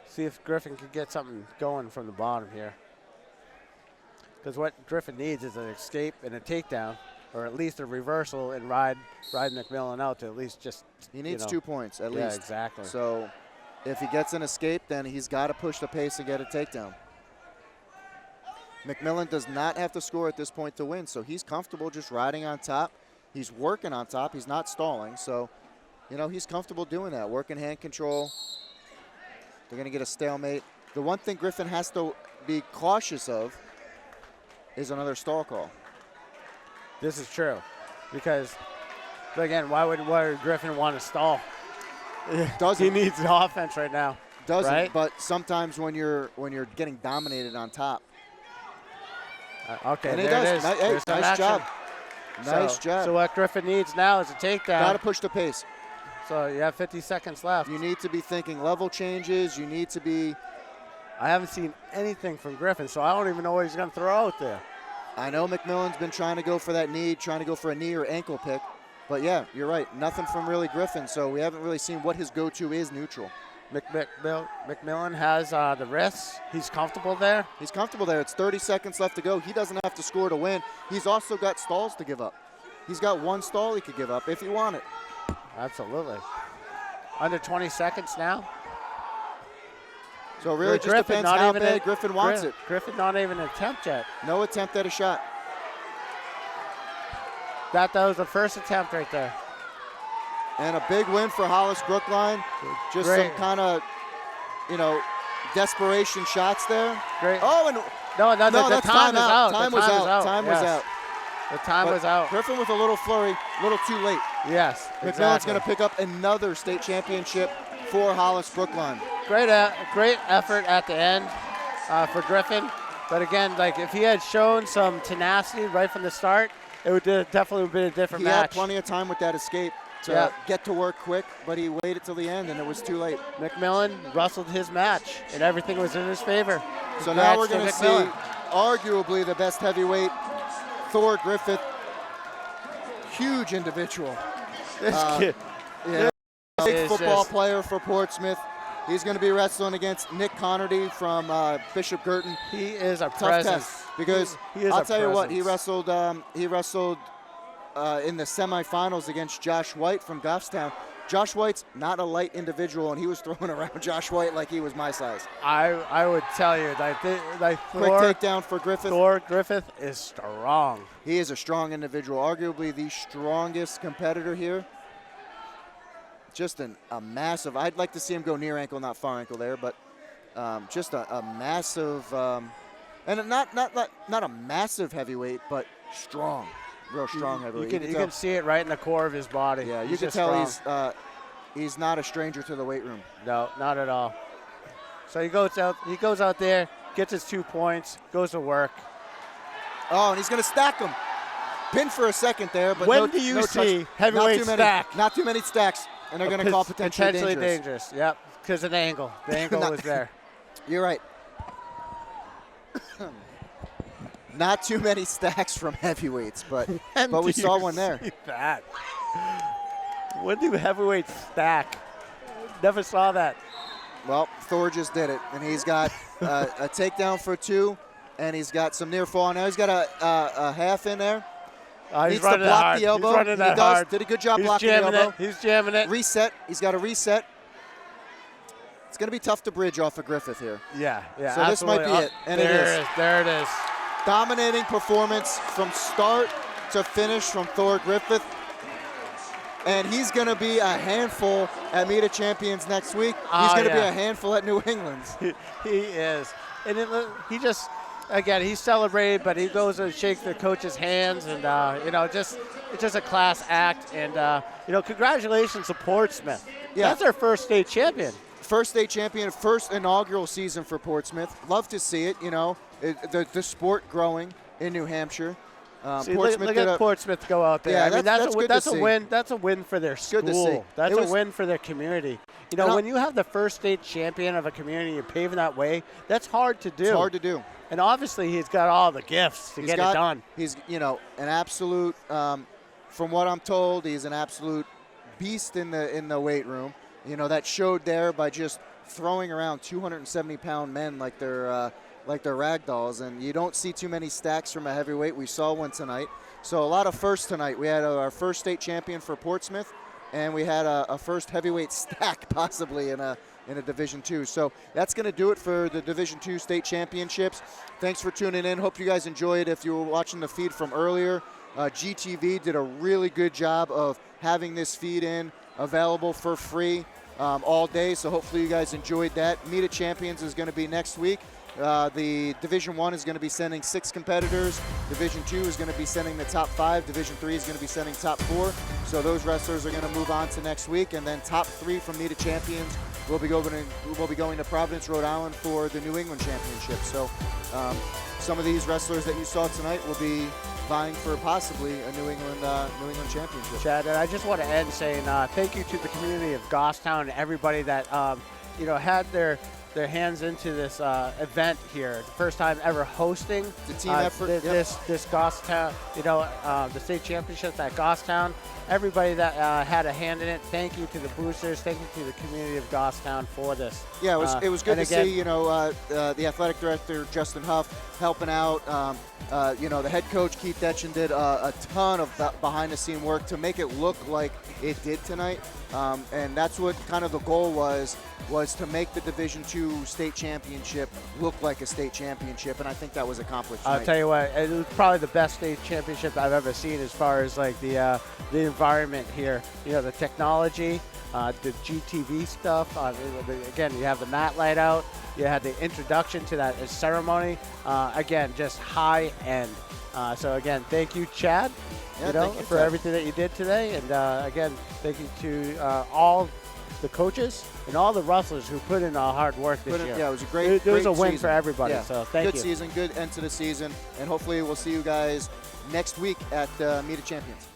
[SPEAKER 1] See if Griffin can get something going from the bottom here. Because what Griffin needs is an escape and a takedown, or at least a reversal and ride McMillan out to at least just.
[SPEAKER 2] He needs 2 points at least.
[SPEAKER 1] Yeah, exactly.
[SPEAKER 2] So. If he gets an escape, then he's got to push the pace and get a takedown. McMillan does not have to score at this point to win, so he's comfortable just riding on top. He's working on top. He's not stalling, so, he's comfortable doing that, working hand control. They're going to get a stalemate. The one thing Griffin has to be cautious of is another stall call.
[SPEAKER 1] This is true, because, again, why would Griffin want to stall?
[SPEAKER 2] Doesn't.
[SPEAKER 1] He needs the offense right now.
[SPEAKER 2] Doesn't,
[SPEAKER 1] right?
[SPEAKER 2] But sometimes when you're getting dominated on top.
[SPEAKER 1] Okay,
[SPEAKER 2] and
[SPEAKER 1] there it is.
[SPEAKER 2] Nice job. Nice job.
[SPEAKER 1] So what Griffin needs now is a takedown.
[SPEAKER 2] Got to push the pace.
[SPEAKER 1] So you have 50 seconds left.
[SPEAKER 2] You need to be thinking level changes. You need to be.
[SPEAKER 1] I haven't seen anything from Griffin, so I don't even know what he's going to throw out there.
[SPEAKER 2] I know McMillan's been trying to go for that knee, trying to go for a knee or ankle pick. But, yeah, you're right. Nothing from really Griffin, so we haven't really seen what his go-to is neutral.
[SPEAKER 1] McMillan has the wrists. He's comfortable there.
[SPEAKER 2] He's comfortable there. It's 30 seconds left to go. He doesn't have to score to win. He's also got stalls to give up. He's got one stall he could give up if he wanted.
[SPEAKER 1] Absolutely. Under 20 seconds now.
[SPEAKER 2] So it really just depends how bad Griffin wants it.
[SPEAKER 1] Griffin not even an attempt yet.
[SPEAKER 2] No attempt at a shot.
[SPEAKER 1] That was the first attempt right there.
[SPEAKER 2] And a big win for Hollis Brookline. Just
[SPEAKER 1] Great.
[SPEAKER 2] some kind of, desperation shots there.
[SPEAKER 1] Great.
[SPEAKER 2] Oh, and
[SPEAKER 1] no, that's time is out.
[SPEAKER 2] Time was out. Time was out.
[SPEAKER 1] The time was out.
[SPEAKER 2] Griffin with a little flurry, a little too late.
[SPEAKER 1] Yes,
[SPEAKER 2] McMillan's going to pick up another state championship for Hollis Brookline.
[SPEAKER 1] Great effort at the end for Griffin. But again, if he had shown some tenacity right from the start, it would definitely have been a different match.
[SPEAKER 2] He had plenty of time with that escape to get to work quick, but he waited till the end, and it was too late.
[SPEAKER 1] McMillan wrestled his match, and everything was in his favor.
[SPEAKER 2] So now we're going to see arguably the best heavyweight, Thor Griffith. Huge individual.
[SPEAKER 1] This kid.
[SPEAKER 2] Big football player for Portsmouth. He's going to be wrestling against Nick Connerty from Bishop Girton.
[SPEAKER 1] He is a
[SPEAKER 2] tough
[SPEAKER 1] presence.
[SPEAKER 2] test because I'll tell you what, he wrestled in the semifinals against Josh White from Goffstown. Josh White's not a light individual, and he was throwing around Josh White like he was my size.
[SPEAKER 1] I would tell you that
[SPEAKER 2] quick takedown for Griffith.
[SPEAKER 1] Thor Griffith is strong.
[SPEAKER 2] He is a strong individual, arguably the strongest competitor here. Just a massive. I'd like to see him go near ankle, not far ankle there, but just a massive, and not a massive heavyweight, but strong, real strong heavyweight.
[SPEAKER 1] You can see it right in the core of his body.
[SPEAKER 2] Yeah, you can tell he's not a stranger to the weight room.
[SPEAKER 1] No, not at all. So he goes out there, gets his 2 points, goes to work.
[SPEAKER 2] Oh, and he's going to stack him. Pin for a second there, but
[SPEAKER 1] when do you see heavyweight stack?
[SPEAKER 2] Not too many stacks. And they're going to call potentially dangerous.
[SPEAKER 1] Yep, because of the angle. The angle was there.
[SPEAKER 2] You're right. Not too many stacks from heavyweights, but we saw one there.
[SPEAKER 1] See that? When do heavyweights stack? Never saw that.
[SPEAKER 2] Well, Thor just did it, and he's got a takedown for 2, and he's got some near fall. Now he's got a half in there.
[SPEAKER 1] He's
[SPEAKER 2] Needs to
[SPEAKER 1] running
[SPEAKER 2] block
[SPEAKER 1] hard.
[SPEAKER 2] the elbow.
[SPEAKER 1] He's running
[SPEAKER 2] He
[SPEAKER 1] that
[SPEAKER 2] does.
[SPEAKER 1] hard.
[SPEAKER 2] Did a good job
[SPEAKER 1] He's
[SPEAKER 2] blocking the
[SPEAKER 1] jamming
[SPEAKER 2] elbow.
[SPEAKER 1] it. He's jamming it.
[SPEAKER 2] Reset. He's got a reset. It's going to be tough to bridge off of Griffith here.
[SPEAKER 1] Yeah.
[SPEAKER 2] So this might be it, and it is.
[SPEAKER 1] There it is.
[SPEAKER 2] Dominating performance from start to finish from Thor Griffith. And he's going to be a handful at Meet of Champions next week. He's going to be a handful at New England.
[SPEAKER 1] He is. And he just, again, he celebrated, but he goes and shakes the coach's hands. And, it's just a class act. And, congratulations to Portsmouth.
[SPEAKER 2] Yeah.
[SPEAKER 1] That's our first state champion.
[SPEAKER 2] First state champion, first inaugural season for Portsmouth. Love to see it, the sport growing in New Hampshire.
[SPEAKER 1] Look at Portsmouth go out there.
[SPEAKER 2] Yeah,
[SPEAKER 1] I mean, that's a
[SPEAKER 2] see.
[SPEAKER 1] win. That's a win for their school.
[SPEAKER 2] Good to see.
[SPEAKER 1] That's a win for their community. When you have the first state champion of a community, you're paving that way. That's hard to do.
[SPEAKER 2] It's hard to do.
[SPEAKER 1] And obviously, he's got all the gifts to get it done.
[SPEAKER 2] He's, an absolute. From what I'm told, he's an absolute beast in the weight room. That showed there by just throwing around 270-pound men like they're rag dolls, and you don't see too many stacks from a heavyweight. We saw one tonight. So a lot of firsts tonight. We had our first state champion for Portsmouth, and we had a first heavyweight stack possibly in a Division II. So that's going to do it for the Division II state championships. Thanks for tuning in. Hope you guys enjoyed. If you were watching the feed from earlier, GTV did a really good job of having this feed in available for free all day. So hopefully you guys enjoyed that. Meet of Champions is going to be next week. The Division I is going to be sending 6 competitors. Division II is going to be sending the top 5. Division III is going to be sending top 4. So those wrestlers are going to move on to next week. And then top 3 from Meet of Champions will be going to Providence, Rhode Island for the New England Championship. So some of these wrestlers that you saw tonight will be vying for possibly a New England championship.
[SPEAKER 1] Chad, and I just want to end saying thank you to the community of Goffstown and everybody that had their hands into this event here. The first time ever hosting
[SPEAKER 2] the team effort.
[SPEAKER 1] This Goffstown, the state championships at Goffstown. Everybody that had a hand in it. Thank you to the boosters. Thank you to the community of Goffstown for this.
[SPEAKER 2] Yeah, it was good to see. The athletic director Justin Huff helping out. The head coach Keith Detchen did a ton of behind-the-scene work to make it look like it did tonight, and that's what kind of the goal was to make the Division II state championship look like a state championship, and I think that was accomplished tonight.
[SPEAKER 1] I'll tell you what, it was probably the best state championship I've ever seen as far as like the environment here. The technology, the GTV stuff. Again, you have the mat light out. You had the introduction to that ceremony. Again, just high end. So again, thank you, Chad, for everything that you did today. And again, thank you to all the coaches and all the wrestlers who put in hard work this year.
[SPEAKER 2] Yeah, it was a great
[SPEAKER 1] It was a win
[SPEAKER 2] season
[SPEAKER 1] for everybody.
[SPEAKER 2] Yeah.
[SPEAKER 1] So thank you.
[SPEAKER 2] Good season, good end to the season, and hopefully we'll see you guys next week at Meet of Champions.